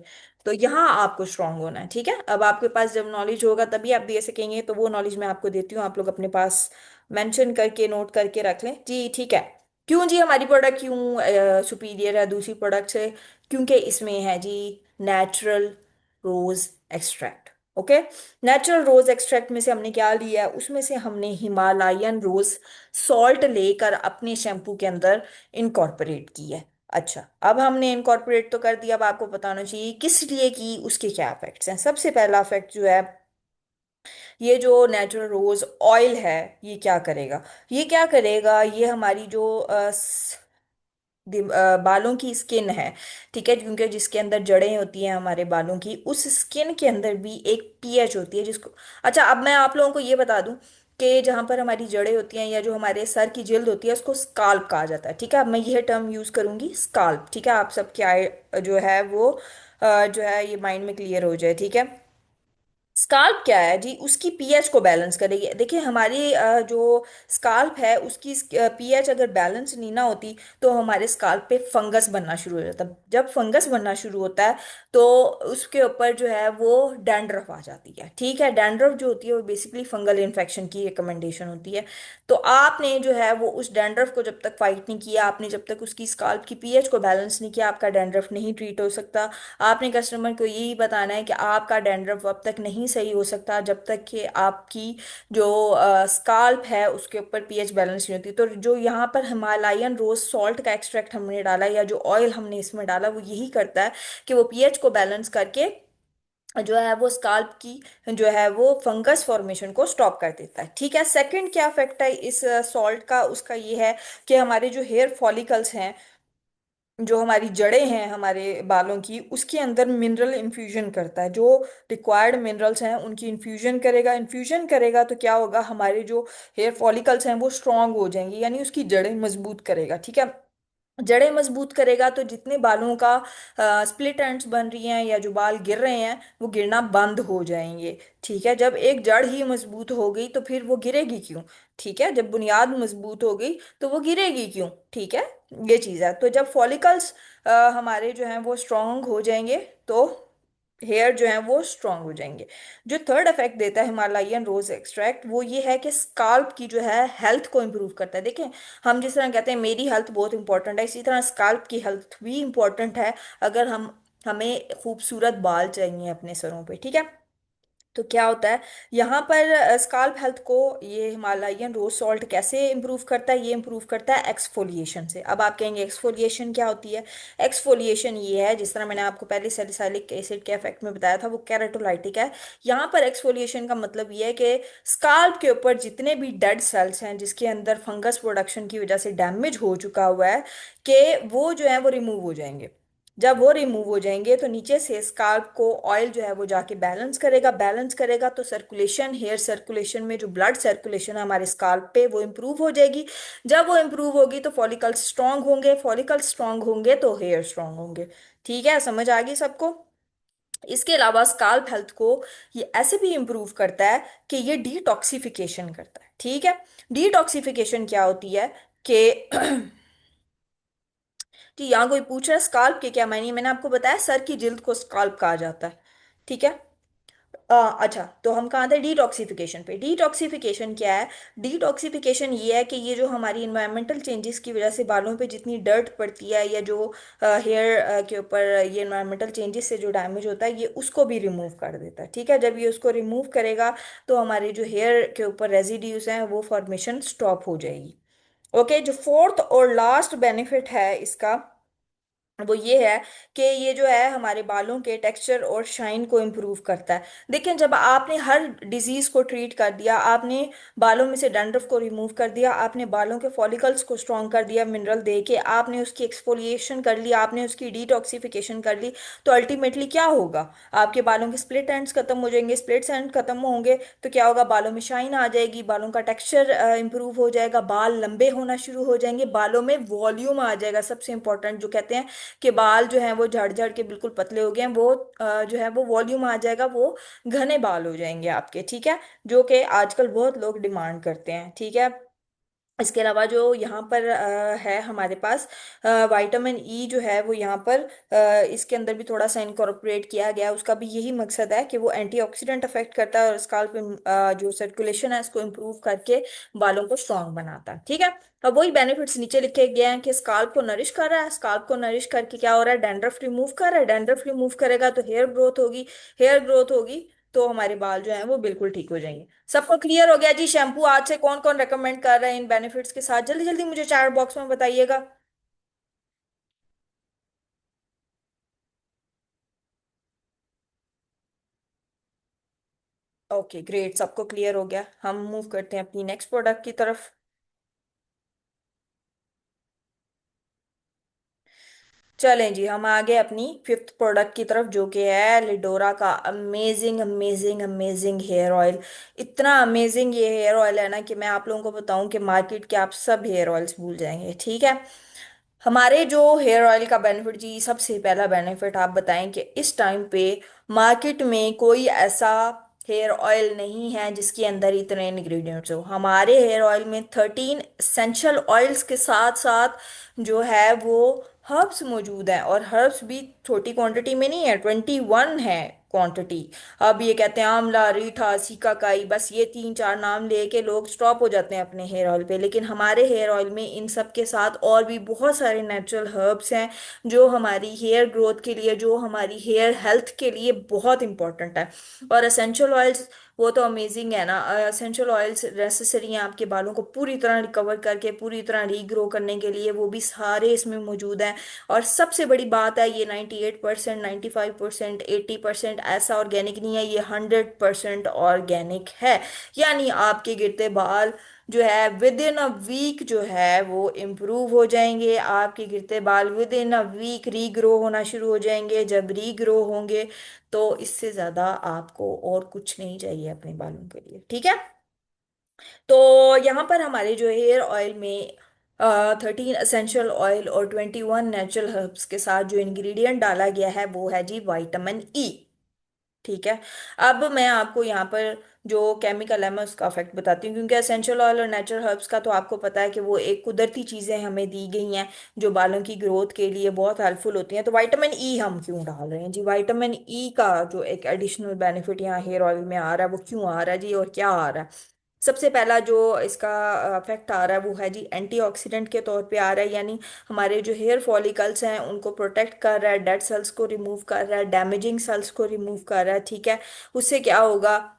तो यहाँ आपको स्ट्रांग होना है। ठीक है। अब आपके पास जब नॉलेज होगा तभी आप दे सकेंगे, तो वो नॉलेज मैं आपको देती हूँ, आप लोग अपने पास मेंशन करके नोट करके रख लें जी। ठीक है। क्यों जी हमारी प्रोडक्ट क्यों सुपीरियर है दूसरी प्रोडक्ट से? क्योंकि इसमें है जी नेचुरल रोज एक्सट्रैक्ट। ओके। नेचुरल रोज एक्सट्रैक्ट में से हमने क्या लिया है? उसमें से हमने हिमालयन रोज सॉल्ट लेकर अपने शैम्पू के अंदर इनकॉर्पोरेट की है। अच्छा, अब हमने इनकॉर्पोरेट तो कर दिया, अब आपको बताना चाहिए किस लिए की, उसके क्या इफेक्ट्स हैं। सबसे पहला इफेक्ट जो है, ये जो नेचुरल रोज ऑयल है, ये क्या करेगा? ये क्या करेगा, ये हमारी जो बालों की स्किन है, ठीक है, क्योंकि जिसके अंदर जड़ें होती हैं हमारे बालों की, उस स्किन के अंदर भी एक पीएच होती है जिसको, अच्छा अब मैं आप लोगों को ये बता दूं कि जहां पर हमारी जड़ें होती हैं या जो हमारे सर की जिल्द होती है उसको स्काल्प कहा जाता है। ठीक है, अब मैं यह टर्म यूज करूंगी, स्काल्प। ठीक है, आप सबके आए जो है वो जो है ये माइंड में क्लियर हो जाए। ठीक है। स्काल्प क्या है जी? उसकी पीएच को बैलेंस करेगी। देखिए हमारी जो स्काल्प है उसकी पीएच अगर बैलेंस नहीं ना होती तो हमारे स्काल्प पे फंगस बनना शुरू हो जाता है। जब फंगस बनना शुरू होता है तो उसके ऊपर जो है वो डैंड्रफ आ जाती है। ठीक है, डैंड्रफ जो होती है वो बेसिकली फंगल इन्फेक्शन की रिकमेंडेशन होती है। तो आपने जो है वो उस डैंड्रफ को जब तक फाइट नहीं किया, आपने जब तक उसकी स्काल्प की पीएच को बैलेंस नहीं किया, आपका डैंड्रफ नहीं ट्रीट हो सकता। आपने कस्टमर को यही बताना है कि आपका डैंड्रफ अब तक नहीं सही हो सकता जब तक कि आपकी जो स्काल्प है उसके ऊपर पीएच बैलेंस नहीं होती। तो जो यहाँ पर हिमालयन रोज सॉल्ट का एक्सट्रैक्ट हमने डाला या जो ऑयल हमने इसमें डाला वो यही करता है कि वो पीएच को बैलेंस करके जो है वो स्काल्प की जो है वो फंगस फॉर्मेशन को स्टॉप कर देता है। ठीक है। सेकंड क्या इफेक्ट है इस सॉल्ट का? उसका ये है कि हमारे जो हेयर फॉलिकल्स हैं, जो हमारी जड़ें हैं हमारे बालों की, उसके अंदर मिनरल इन्फ्यूजन करता है। जो रिक्वायर्ड मिनरल्स हैं उनकी इन्फ्यूजन करेगा। इन्फ्यूजन करेगा तो क्या होगा, हमारे जो हेयर फॉलिकल्स हैं वो स्ट्रांग हो जाएंगे, यानी उसकी जड़ें मजबूत करेगा। ठीक है। जड़ें मजबूत करेगा तो जितने बालों का स्प्लिट एंड्स बन रही हैं या जो बाल गिर रहे हैं वो गिरना बंद हो जाएंगे। ठीक है। जब एक जड़ ही मजबूत हो गई तो फिर वो गिरेगी क्यों? ठीक है, जब बुनियाद मजबूत हो गई तो वो गिरेगी क्यों? ठीक है, ये चीज़ है। तो जब फॉलिकल्स हमारे जो हैं वो स्ट्रांग हो जाएंगे तो हेयर जो है वो स्ट्रांग हो जाएंगे। जो थर्ड इफेक्ट देता है हिमालयन रोज एक्सट्रैक्ट, वो ये है कि स्काल्प की जो है हेल्थ को इम्प्रूव करता है। देखें, हम जिस तरह कहते हैं मेरी हेल्थ बहुत इंपॉर्टेंट है, इसी तरह स्काल्प की हेल्थ भी इंपॉर्टेंट है। अगर हम हमें खूबसूरत बाल चाहिए अपने सरों पे, ठीक है, तो क्या होता है यहाँ पर स्काल्प हेल्थ को ये हिमालयन रोज सॉल्ट कैसे इम्प्रूव करता है? ये इम्प्रूव करता है एक्सफोलिएशन से। अब आप कहेंगे एक्सफोलिएशन क्या होती है? एक्सफोलिएशन ये है, जिस तरह मैंने आपको पहले सैलिसाइलिक एसिड के इफेक्ट में बताया था, वो केराटोलाइटिक है। यहाँ पर एक्सफोलिएशन का मतलब ये है कि स्काल्प के ऊपर जितने भी डेड सेल्स हैं, जिसके अंदर फंगस प्रोडक्शन की वजह से डैमेज हो चुका हुआ है, कि वो जो है वो रिमूव हो जाएंगे। जब वो रिमूव हो जाएंगे तो नीचे से स्काल्प को ऑयल जो है वो जाके बैलेंस करेगा। बैलेंस करेगा तो सर्कुलेशन, हेयर सर्कुलेशन में जो ब्लड सर्कुलेशन है हमारे स्काल्प पे, वो इम्प्रूव हो जाएगी। जब वो इम्प्रूव होगी तो फॉलिकल स्ट्रांग होंगे, फॉलिकल स्ट्रांग होंगे तो हेयर स्ट्रांग होंगे। ठीक है, समझ आ गई सबको? इसके अलावा स्काल्प हेल्थ को ये ऐसे भी इम्प्रूव करता है कि ये डिटॉक्सिफिकेशन करता है। ठीक है, डिटॉक्सिफिकेशन क्या होती है कि कि यहाँ कोई पूछ रहा है स्काल्प के क्या मायने, मैंने आपको बताया सर की जिल्द को स्काल्प कहा जाता है। ठीक है। अच्छा, तो हम कहाँ थे? डिटॉक्सिफिकेशन पे। डिटॉक्सिफिकेशन क्या है? डिटॉक्सिफिकेशन ये है कि ये जो हमारी इन्वायरमेंटल चेंजेस की वजह से बालों पे जितनी डर्ट पड़ती है, या जो हेयर के ऊपर ये इन्वायरमेंटल चेंजेस से जो डैमेज होता है, ये उसको भी रिमूव कर देता है। ठीक है, जब ये उसको रिमूव करेगा तो हमारे जो हेयर के ऊपर रेजिड्यूज हैं वो फॉर्मेशन स्टॉप हो जाएगी। ओके, जो फोर्थ और लास्ट बेनिफिट है इसका, वो ये है कि ये जो है हमारे बालों के टेक्सचर और शाइन को इम्प्रूव करता है। देखें, जब आपने हर डिजीज को ट्रीट कर दिया, आपने बालों में से डैंड्रफ को रिमूव कर दिया, आपने बालों के फॉलिकल्स को स्ट्रॉन्ग कर दिया मिनरल दे के, आपने उसकी एक्सफोलिएशन कर ली, आपने उसकी डिटॉक्सिफिकेशन कर ली, तो अल्टीमेटली क्या होगा? आपके बालों के स्प्लिट एंड्स खत्म हो जाएंगे। स्प्लिट एंड खत्म होंगे तो क्या होगा? बालों में शाइन आ जाएगी, बालों का टेक्सचर इंप्रूव हो जाएगा, बाल लंबे होना शुरू हो जाएंगे, बालों में वॉल्यूम आ जाएगा। सबसे इंपॉर्टेंट जो कहते हैं कि बाल जो हैं वो झड़ झड़ के बिल्कुल पतले हो गए हैं, वो जो है वो वॉल्यूम आ जाएगा, वो घने बाल हो जाएंगे आपके। ठीक है, जो कि आजकल बहुत लोग डिमांड करते हैं। ठीक है, इसके अलावा जो यहाँ पर है हमारे पास विटामिन ई जो है वो यहाँ पर इसके अंदर भी थोड़ा सा इनकॉर्पोरेट किया गया है। उसका भी यही मकसद है कि वो एंटीऑक्सीडेंट अफेक्ट करता है और स्काल्प जो सर्कुलेशन है इसको इम्प्रूव करके बालों को स्ट्रांग बनाता है। ठीक है, अब वही बेनिफिट्स नीचे लिखे गए हैं कि स्काल्प को नरिश कर रहा है। स्काल्प को नरिश करके क्या हो रहा है? डैंड्रफ रिमूव कर रहा है। डैंड्रफ रिमूव करेगा तो हेयर ग्रोथ होगी। हेयर ग्रोथ होगी तो हमारे बाल जो हैं वो बिल्कुल ठीक हो जाएंगे। सबको क्लियर हो गया जी? शैम्पू आज से कौन कौन रेकमेंड कर रहे हैं इन बेनिफिट्स के साथ? जल्दी जल्दी मुझे चैट बॉक्स में बताइएगा। ओके ग्रेट, सबको क्लियर हो गया। हम मूव करते हैं अपनी नेक्स्ट प्रोडक्ट की तरफ। चलें जी, हम आ गए अपनी फिफ्थ प्रोडक्ट की तरफ, जो कि है लिडोरा का amazing amazing amazing hair oil. इतना अमेजिंग ये हेयर ऑयल है ना कि मैं आप लोगों को बताऊं कि मार्केट के आप सब हेयर ऑयल्स भूल जाएंगे। ठीक है, हमारे जो हेयर ऑयल का बेनिफिट जी, सबसे पहला बेनिफिट आप बताएं कि इस टाइम पे मार्केट में कोई ऐसा हेयर ऑयल नहीं है जिसके अंदर इतने इंग्रेडिएंट्स हो। हमारे हेयर ऑयल में 13 एसेंशियल ऑयल्स के साथ साथ जो है वो हर्ब्स मौजूद हैं, और हर्ब्स भी छोटी क्वांटिटी में नहीं है, 21 है क्वांटिटी। अब ये कहते हैं आंवला, रीठा, सीकाकाई, बस ये तीन चार नाम लेके लोग स्टॉप हो जाते हैं अपने हेयर ऑयल पे, लेकिन हमारे हेयर ऑयल में इन सब के साथ और भी बहुत सारे नेचुरल हर्ब्स हैं जो हमारी हेयर ग्रोथ के लिए, जो हमारी हेयर हेल्थ के लिए बहुत इंपॉर्टेंट है। और एसेंशियल ऑयल्स वो तो अमेजिंग है ना। एसेंशियल ऑयल्स नेसेसरी हैं आपके बालों को पूरी तरह रिकवर करके, पूरी तरह रीग्रो करने के लिए, वो भी सारे इसमें मौजूद हैं। और सबसे बड़ी बात है, ये 98%, 95%, 80% ऐसा ऑर्गेनिक नहीं है, ये 100% ऑर्गेनिक है। यानी आपके गिरते बाल जो है विद इन अ वीक जो है वो इम्प्रूव हो जाएंगे। आपके गिरते बाल within a week regrow होना शुरू हो जाएंगे। जब रीग्रो होंगे तो इससे ज्यादा आपको और कुछ नहीं चाहिए अपने बालों के लिए। ठीक है, तो यहाँ पर हमारे जो हेयर ऑयल में 13 असेंशियल ऑयल और 21 नेचुरल हर्ब्स के साथ जो इंग्रेडिएंट डाला गया है वो है जी विटामिन ई। ठीक है। अब मैं आपको यहाँ पर जो केमिकल है मैं उसका इफेक्ट बताती हूँ, क्योंकि एसेंशियल ऑयल और नेचुरल हर्ब्स का तो आपको पता है कि वो एक कुदरती चीज़ें हमें दी गई हैं जो बालों की ग्रोथ के लिए बहुत हेल्पफुल होती हैं। तो विटामिन ई हम क्यों डाल रहे हैं जी? विटामिन ई का जो एक एडिशनल बेनिफिट यहाँ हेयर ऑयल में आ रहा है वो क्यों आ रहा है जी, और क्या आ रहा है? सबसे पहला जो इसका इफेक्ट आ रहा है वो है जी एंटीऑक्सीडेंट के तौर पे आ रहा है, यानी हमारे जो हेयर फॉलिकल्स हैं उनको प्रोटेक्ट कर रहा है, डेड सेल्स को रिमूव कर रहा है, डैमेजिंग सेल्स को रिमूव कर रहा है। ठीक है। उससे क्या होगा,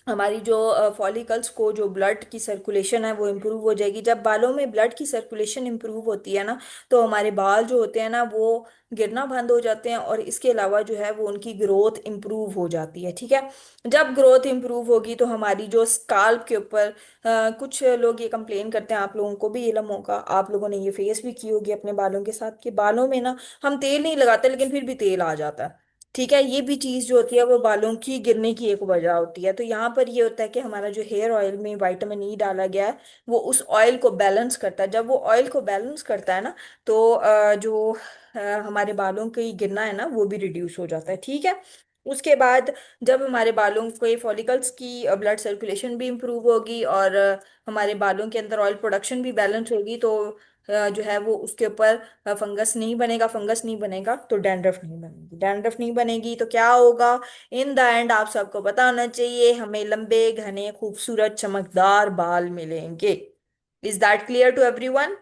हमारी जो फॉलिकल्स को जो ब्लड की सर्कुलेशन है वो इम्प्रूव हो जाएगी। जब बालों में ब्लड की सर्कुलेशन इम्प्रूव होती है ना, तो हमारे बाल जो होते हैं ना वो गिरना बंद हो जाते हैं, और इसके अलावा जो है वो उनकी ग्रोथ इम्प्रूव हो जाती है। ठीक है। जब ग्रोथ इम्प्रूव होगी तो हमारी जो स्काल्प के ऊपर कुछ लोग ये कंप्लेन करते हैं, आप लोगों को भी इल्म होगा, आप लोगों ने ये फेस भी की होगी अपने बालों के साथ, कि बालों में ना हम तेल नहीं लगाते लेकिन फिर भी तेल आ जाता है। ठीक है। ये भी चीज जो होती है वो बालों की गिरने की एक वजह होती है। तो यहाँ पर ये होता है कि हमारा जो हेयर ऑयल में विटामिन ई डाला गया है वो उस ऑयल को बैलेंस करता है। जब वो ऑयल को बैलेंस करता है ना, तो जो हमारे बालों की गिरना है ना वो भी रिड्यूस हो जाता है। ठीक है। उसके बाद जब हमारे बालों के फॉलिकल्स की ब्लड सर्कुलेशन भी इंप्रूव होगी, और हमारे बालों के अंदर ऑयल प्रोडक्शन भी बैलेंस होगी, तो जो है वो उसके ऊपर फंगस नहीं बनेगा। फंगस नहीं बनेगा तो डैंड्रफ नहीं बनेगी। डैंड्रफ नहीं बनेगी तो क्या होगा? इन द एंड आप सबको पता होना चाहिए, हमें लंबे घने खूबसूरत चमकदार बाल मिलेंगे। Is that clear to everyone?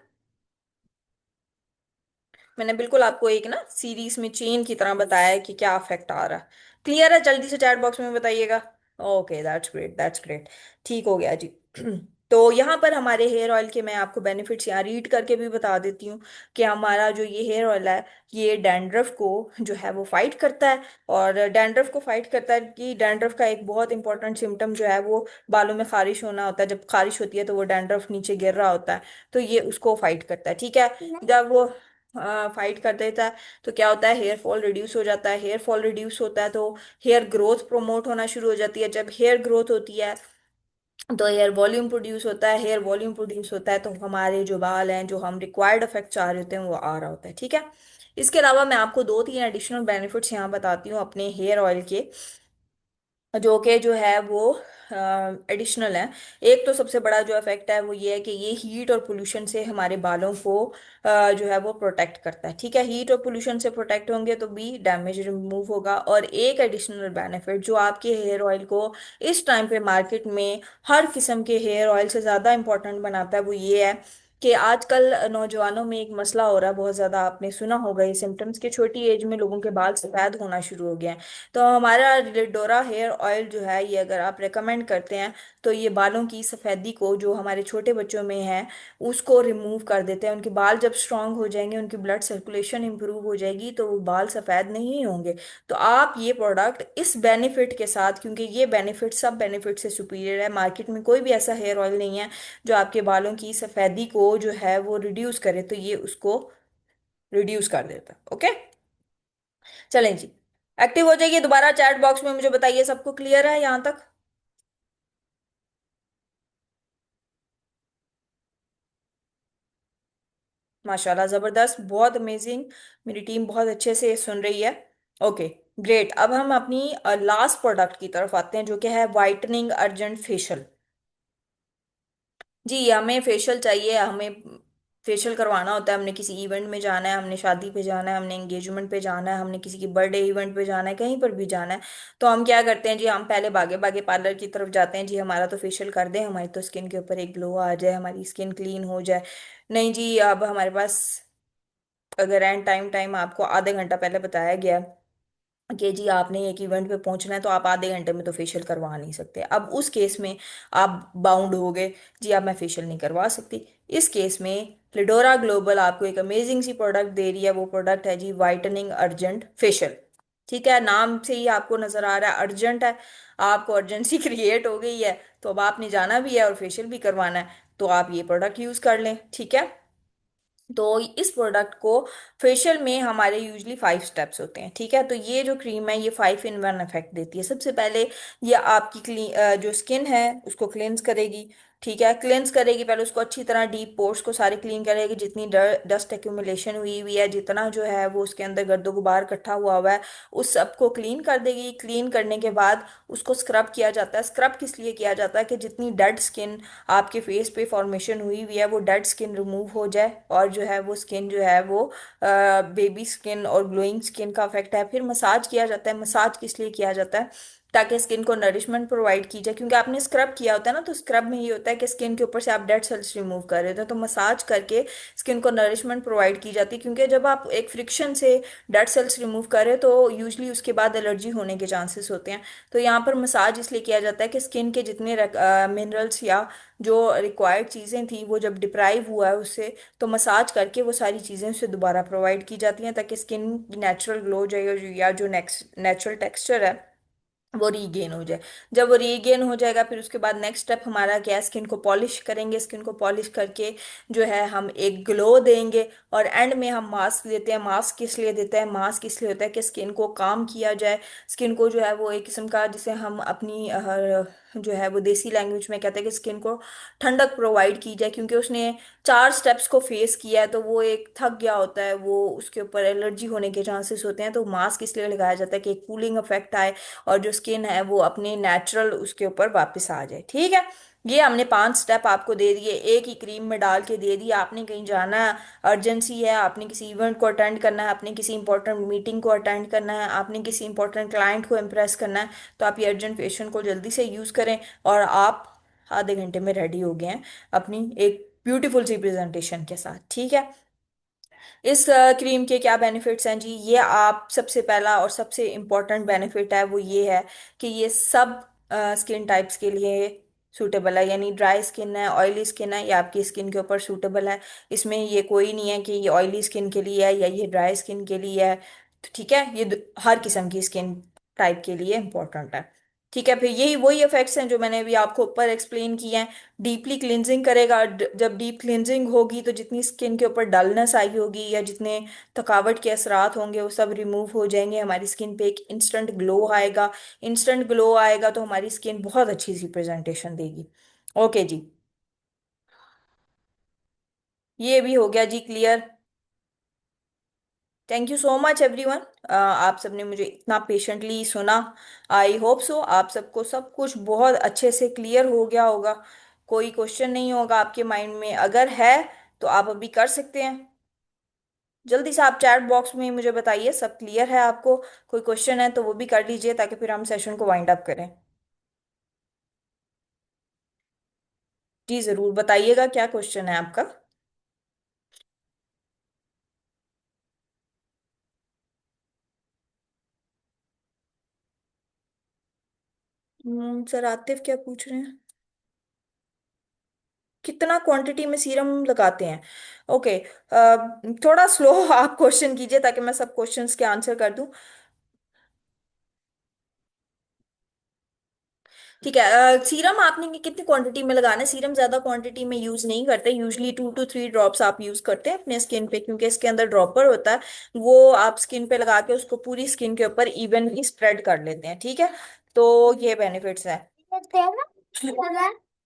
मैंने बिल्कुल आपको एक ना सीरीज में चेन की तरह बताया है कि क्या अफेक्ट आ रहा है। क्लियर है? जल्दी से चैट बॉक्स में बताइएगा। Okay, that's great, that's great. ठीक हो गया जी। तो यहाँ पर हमारे हेयर ऑयल के मैं आपको बेनिफिट्स यहाँ रीड करके भी बता देती हूँ कि हमारा जो ये हेयर ऑयल है ये डैंड्रफ को जो है वो फाइट करता है। और डैंड्रफ को फाइट करता है कि डैंड्रफ का एक बहुत इंपॉर्टेंट सिम्टम जो है वो बालों में खारिश होना होता है। जब खारिश होती है तो वो डैंड्रफ नीचे गिर रहा होता है, तो ये उसको फाइट करता है। ठीक है। जब वो फाइट कर देता है तो क्या होता है, हेयर फॉल रिड्यूस हो जाता है। हेयर फॉल रिड्यूस होता है तो हेयर ग्रोथ प्रमोट होना शुरू हो जाती है। जब हेयर ग्रोथ होती है तो हेयर वॉल्यूम प्रोड्यूस होता है। हेयर वॉल्यूम प्रोड्यूस होता है तो हमारे जो बाल हैं, जो हम रिक्वायर्ड इफेक्ट चाह रहे होते हैं, वो आ रहा होता है। ठीक है। इसके अलावा मैं आपको दो तीन एडिशनल बेनिफिट्स यहाँ बताती हूँ अपने हेयर ऑयल के, जो कि जो है वो एडिशनल है। एक तो सबसे बड़ा जो इफेक्ट है वो ये है कि ये हीट और पोल्यूशन से हमारे बालों को जो है वो प्रोटेक्ट करता है। ठीक है। हीट और पोल्यूशन से प्रोटेक्ट होंगे तो भी डैमेज रिमूव होगा। और एक एडिशनल बेनिफिट जो आपके हेयर ऑयल को इस टाइम पे मार्केट में हर किस्म के हेयर ऑयल से ज़्यादा इंपॉर्टेंट बनाता है, वो ये है कि आजकल नौजवानों में एक मसला हो रहा है बहुत ज़्यादा, आपने सुना होगा ये सिम्टम्स, के छोटी एज में लोगों के बाल सफ़ेद होना शुरू हो गए हैं। तो हमारा लिडोरा हेयर ऑयल जो है ये अगर आप रेकमेंड करते हैं तो ये बालों की सफ़ेदी को जो हमारे छोटे बच्चों में है उसको रिमूव कर देते हैं। उनके बाल जब स्ट्रांग हो जाएंगे, उनकी ब्लड सर्कुलेशन इंप्रूव हो जाएगी, तो वो बाल सफ़ेद नहीं होंगे। तो आप ये प्रोडक्ट इस बेनिफिट के साथ, क्योंकि ये बेनिफिट सब बेनिफिट से सुपीरियर है, मार्केट में कोई भी ऐसा हेयर ऑयल नहीं है जो आपके बालों की सफ़ेदी को जो है वो रिड्यूस करे, तो ये उसको रिड्यूस कर देता है। ओके। चलें जी, एक्टिव हो जाइए दोबारा चैट बॉक्स में, मुझे बताइए सबको क्लियर है यहाँ तक? माशाल्लाह, जबरदस्त, बहुत अमेजिंग। मेरी टीम बहुत अच्छे से सुन रही है। Okay, great. अब हम अपनी लास्ट प्रोडक्ट की तरफ आते हैं जो कि है वाइटनिंग अर्जेंट फेशियल। जी, हमें फेशियल चाहिए। हमें फेशियल करवाना होता है, हमने किसी इवेंट में जाना है, हमने शादी पे जाना है, हमने एंगेजमेंट पे जाना है, हमने किसी की बर्थडे इवेंट पे जाना है, कहीं पर भी जाना है। तो हम क्या करते हैं जी, हम पहले भागे भागे पार्लर की तरफ जाते हैं जी, हमारा तो फेशियल कर दें, हमारी तो स्किन के ऊपर एक ग्लो आ जाए, हमारी स्किन क्लीन हो जाए। नहीं जी, अब हमारे पास अगर एंड टाइम टाइम आपको आधे घंटा पहले बताया गया कि जी आपने एक इवेंट पे पहुंचना है, तो आप आधे घंटे में तो फेशियल करवा नहीं सकते। अब उस केस में आप बाउंड हो गए जी, अब मैं फेशियल नहीं करवा सकती। इस केस में लिडोरा ग्लोबल आपको एक अमेजिंग सी प्रोडक्ट दे रही है। वो प्रोडक्ट है जी वाइटनिंग अर्जेंट फेशियल। ठीक है। नाम से ही आपको नजर आ रहा है अर्जेंट है, आपको अर्जेंसी क्रिएट हो गई है, तो अब आपने जाना भी है और फेशियल भी करवाना है, तो आप ये प्रोडक्ट यूज कर लें। ठीक है। तो इस प्रोडक्ट को फेशियल में हमारे यूजली 5 स्टेप्स होते हैं। ठीक है। तो ये जो क्रीम है ये 5 इन 1 इफेक्ट देती है। सबसे पहले ये आपकी जो स्किन है उसको क्लेंस करेगी। ठीक है, क्लेंस करेगी पहले उसको अच्छी तरह, डीप पोर्स को सारे क्लीन करेगी, जितनी डस्ट एक्यूमुलेशन हुई हुई है, जितना जो है वो उसके अंदर गर्दो गुबार इकट्ठा हुआ हुआ है, उस सब को क्लीन कर देगी। क्लीन करने के बाद उसको स्क्रब किया जाता है। स्क्रब किस लिए किया जाता है? कि जितनी डेड स्किन आपके फेस पे फॉर्मेशन हुई हुई है वो डेड स्किन रिमूव हो जाए, और जो है वो स्किन जो है वो बेबी स्किन और ग्लोइंग स्किन का इफेक्ट है। फिर मसाज किया जाता है। मसाज किस लिए किया जाता है? ताकि स्किन को नरिशमेंट प्रोवाइड की जाए, क्योंकि आपने स्क्रब किया होता है ना, तो स्क्रब में ये होता है कि स्किन के ऊपर से आप डेड सेल्स रिमूव कर रहे हो, तो मसाज करके स्किन को नरिशमेंट प्रोवाइड की जाती है। क्योंकि जब आप एक फ्रिक्शन से डेड सेल्स रिमूव कर रहे हो तो यूजली उसके बाद एलर्जी होने के चांसेस होते हैं। तो यहाँ पर मसाज इसलिए किया जाता है कि स्किन के जितने मिनरल्स या जो रिक्वायर्ड चीज़ें थी वो जब डिप्राइव हुआ है उससे, तो मसाज करके वो सारी चीज़ें उससे दोबारा प्रोवाइड की जाती हैं, ताकि स्किन नेचुरल ग्लो जो है या जो नेचुरल टेक्सचर है वो रीगेन हो जाए। जब वो रीगेन हो जाएगा फिर उसके बाद नेक्स्ट स्टेप हमारा क्या है? स्किन को पॉलिश करेंगे। स्किन को पॉलिश करके जो है हम एक ग्लो देंगे, और एंड में हम मास्क देते हैं। मास्क किस लिए देते हैं? मास्क इसलिए होता है कि स्किन को काम किया जाए। स्किन को जो है वो एक किस्म का, जिसे हम अपनी जो है वो देसी लैंग्वेज में कहते हैं कि स्किन को ठंडक प्रोवाइड की जाए, क्योंकि उसने 4 स्टेप्स को फेस किया है तो वो एक थक गया होता है, वो उसके ऊपर एलर्जी होने के चांसेस होते हैं। तो मास्क इसलिए लगाया जाता है कि एक कूलिंग इफेक्ट आए और जो स्किन है वो अपने नेचुरल उसके ऊपर वापस आ जाए। ठीक है, ये हमने 5 स्टेप आपको दे दिए, एक ही क्रीम में डाल के दे दिया। आपने कहीं जाना है, अर्जेंसी है, आपने किसी इवेंट को अटेंड करना है, आपने किसी इंपॉर्टेंट मीटिंग को अटेंड करना है, आपने किसी इंपॉर्टेंट क्लाइंट को इम्प्रेस करना है, तो आप ये अर्जेंट फेशियल को जल्दी से यूज़ करें, और आप आधे घंटे में रेडी हो गए हैं अपनी एक ब्यूटीफुल सी प्रेजेंटेशन के साथ। ठीक है, इस क्रीम के क्या बेनिफिट्स हैं जी? ये आप सबसे पहला और सबसे इम्पोर्टेंट बेनिफिट है वो ये है कि ये सब स्किन टाइप्स के लिए सूटेबल है। यानी ड्राई स्किन है, ऑयली स्किन है, ये आपकी स्किन के ऊपर सूटेबल है। इसमें ये कोई नहीं है कि ये ऑयली स्किन के लिए है या ये ड्राई स्किन के लिए है। तो ठीक है, ये हर किस्म की स्किन टाइप के लिए इम्पोर्टेंट है। ठीक है, फिर यही वही इफेक्ट्स हैं जो मैंने अभी आपको ऊपर एक्सप्लेन किए हैं। डीपली क्लिनजिंग करेगा। जब डीप क्लिनजिंग होगी तो जितनी स्किन के ऊपर डलनेस आई होगी या जितने थकावट के असरात होंगे वो सब रिमूव हो जाएंगे। हमारी स्किन पे एक इंस्टेंट ग्लो आएगा। इंस्टेंट ग्लो आएगा तो हमारी स्किन बहुत अच्छी सी प्रेजेंटेशन देगी। ओके जी, ये भी हो गया जी clear. Thank you so much everyone, आप सबने मुझे इतना पेशेंटली सुना। आई होप सो आप सबको सब कुछ बहुत अच्छे से क्लियर हो गया होगा। कोई क्वेश्चन नहीं होगा आपके माइंड में, अगर है तो आप अभी कर सकते हैं। जल्दी से आप चैट बॉक्स में मुझे बताइए सब क्लियर है आपको। कोई क्वेश्चन है तो वो भी कर लीजिए ताकि फिर हम सेशन को वाइंड अप करें। जी जरूर बताइएगा, क्या क्वेश्चन है आपका? सर आतिफ क्या पूछ रहे हैं? कितना क्वांटिटी में सीरम लगाते हैं? ओके, थोड़ा स्लो आप क्वेश्चन कीजिए ताकि मैं सब क्वेश्चंस के आंसर कर दूं। ठीक है, सीरम आपने कितनी क्वांटिटी में लगाना है? सीरम ज्यादा क्वांटिटी में यूज नहीं करते, यूजली 2 to 3 ड्रॉप्स आप यूज करते हैं अपने स्किन पे, क्योंकि इसके अंदर ड्रॉपर होता है। वो आप स्किन पे लगा के उसको पूरी स्किन के ऊपर इवनली स्प्रेड कर लेते हैं। ठीक है, तो ये बेनिफिट्स है।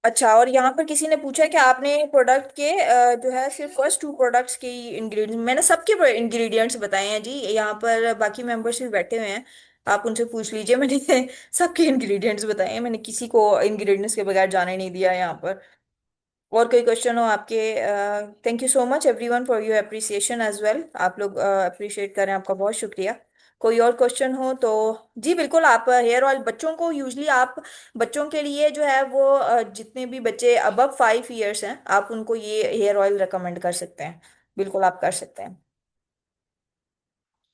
अच्छा, और यहाँ पर किसी ने पूछा कि आपने प्रोडक्ट के जो है सिर्फ फर्स्ट 2 प्रोडक्ट्स के इंग्रेडिएंट्स, मैंने सबके इंग्रेडिएंट्स बताए हैं जी। यहाँ पर बाकी मेंबर्स भी बैठे हुए हैं, आप उनसे पूछ लीजिए। मैंने सबके इंग्रेडिएंट्स बताए हैं, मैंने किसी को इंग्रेडिएंट्स के बगैर जाने नहीं दिया यहाँ पर। और कोई क्वेश्चन हो आपके? Thank you so much everyone for your appreciation as well. आप लोग अप्रिशिएट करें, आपका बहुत शुक्रिया। कोई और क्वेश्चन हो तो जी बिल्कुल। आप हेयर ऑयल बच्चों को यूजली आप बच्चों के लिए जो है वो जितने भी बच्चे अबव 5 इयर्स हैं आप उनको ये हेयर ऑयल रिकमेंड कर सकते हैं। बिल्कुल आप कर सकते हैं।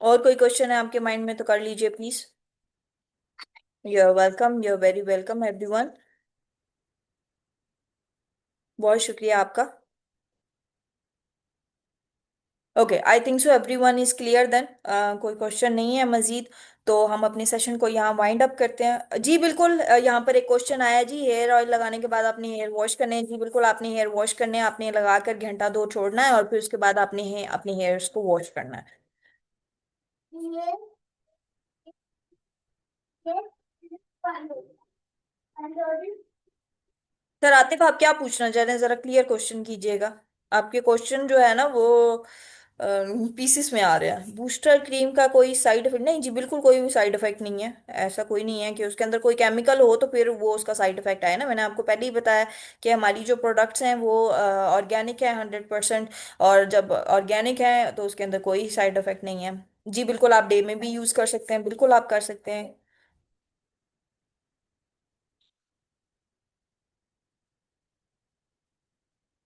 और कोई क्वेश्चन है आपके माइंड में तो कर लीजिए please. You are welcome, you are very welcome everyone. बहुत शुक्रिया आपका। Okay, I think so everyone is clear then. कोई क्वेश्चन नहीं है मजीद, तो हम अपने सेशन को यहाँ वाइंड अप करते हैं जी। बिल्कुल, यहाँ पर एक क्वेश्चन आया जी, हेयर ऑयल लगाने के बाद आपने हेयर वॉश करने हैं? जी बिल्कुल, आपने हेयर वॉश करने हैं, आपने लगाकर घंटा दो छोड़ना है और फिर उसके बाद आपने अपने हेयर्स को वॉश करना है। सर आतिफ, आप क्या पूछना चाह रहे हैं, जरा क्लियर क्वेश्चन कीजिएगा। आपके क्वेश्चन जो है ना वो पीसेस में आ रहे हैं। बूस्टर क्रीम का कोई साइड इफेक्ट नहीं जी, बिल्कुल कोई भी साइड इफेक्ट नहीं है। ऐसा कोई नहीं है कि उसके अंदर कोई केमिकल हो तो फिर वो उसका साइड इफेक्ट आए ना। मैंने आपको पहले ही बताया कि हमारी जो प्रोडक्ट्स हैं वो ऑर्गेनिक है 100%। और जब ऑर्गेनिक है तो उसके अंदर कोई साइड इफेक्ट नहीं है। जी बिल्कुल, आप डे में भी यूज कर सकते हैं, बिल्कुल आप कर सकते हैं।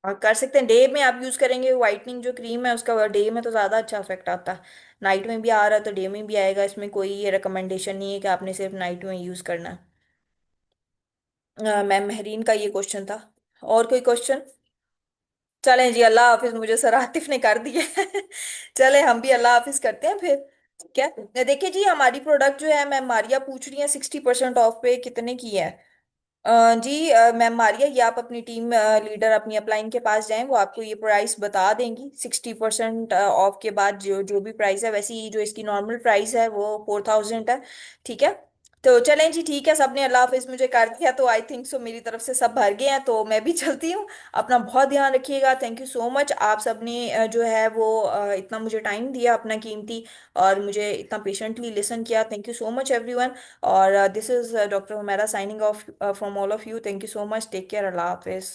और कर सकते हैं, डे में आप यूज करेंगे वाइटनिंग जो क्रीम है उसका, डे में तो ज्यादा अच्छा इफेक्ट आता है। नाइट में भी आ रहा है तो डे में भी आएगा, इसमें कोई ये रिकमेंडेशन नहीं है कि आपने सिर्फ नाइट में यूज करना है। मैम मेहरीन का ये क्वेश्चन था। और कोई क्वेश्चन? चलें जी, अल्लाह हाफिज, मुझे सर आतिफ ने कर दिया है। चले हम भी अल्लाह हाफिज करते हैं फिर। क्या देखिए जी, हमारी प्रोडक्ट जो है, मैम मारिया पूछ रही है 60% ऑफ पे कितने की है। जी मैम मारिया, ये आप अपनी टीम लीडर अपनी अपलाइन के पास जाएं, वो आपको ये प्राइस बता देंगी। 60% ऑफ के बाद जो जो भी प्राइस है, वैसे ही जो इसकी नॉर्मल प्राइस है वो 4000 है। ठीक है। तो चलें जी, ठीक है, सबने अल्लाह हाफिज मुझे कर दिया तो आई थिंक सो मेरी तरफ से सब भर गए हैं, तो मैं भी चलती हूँ। अपना बहुत ध्यान रखिएगा। थैंक यू सो मच, आप सबने जो है वो इतना मुझे टाइम दिया अपना कीमती, और मुझे इतना पेशेंटली लिसन किया। Thank you so much everyone. और this is doctor Humaira signing off from all of you. Thank you so much, take care, अल्लाह हाफिज।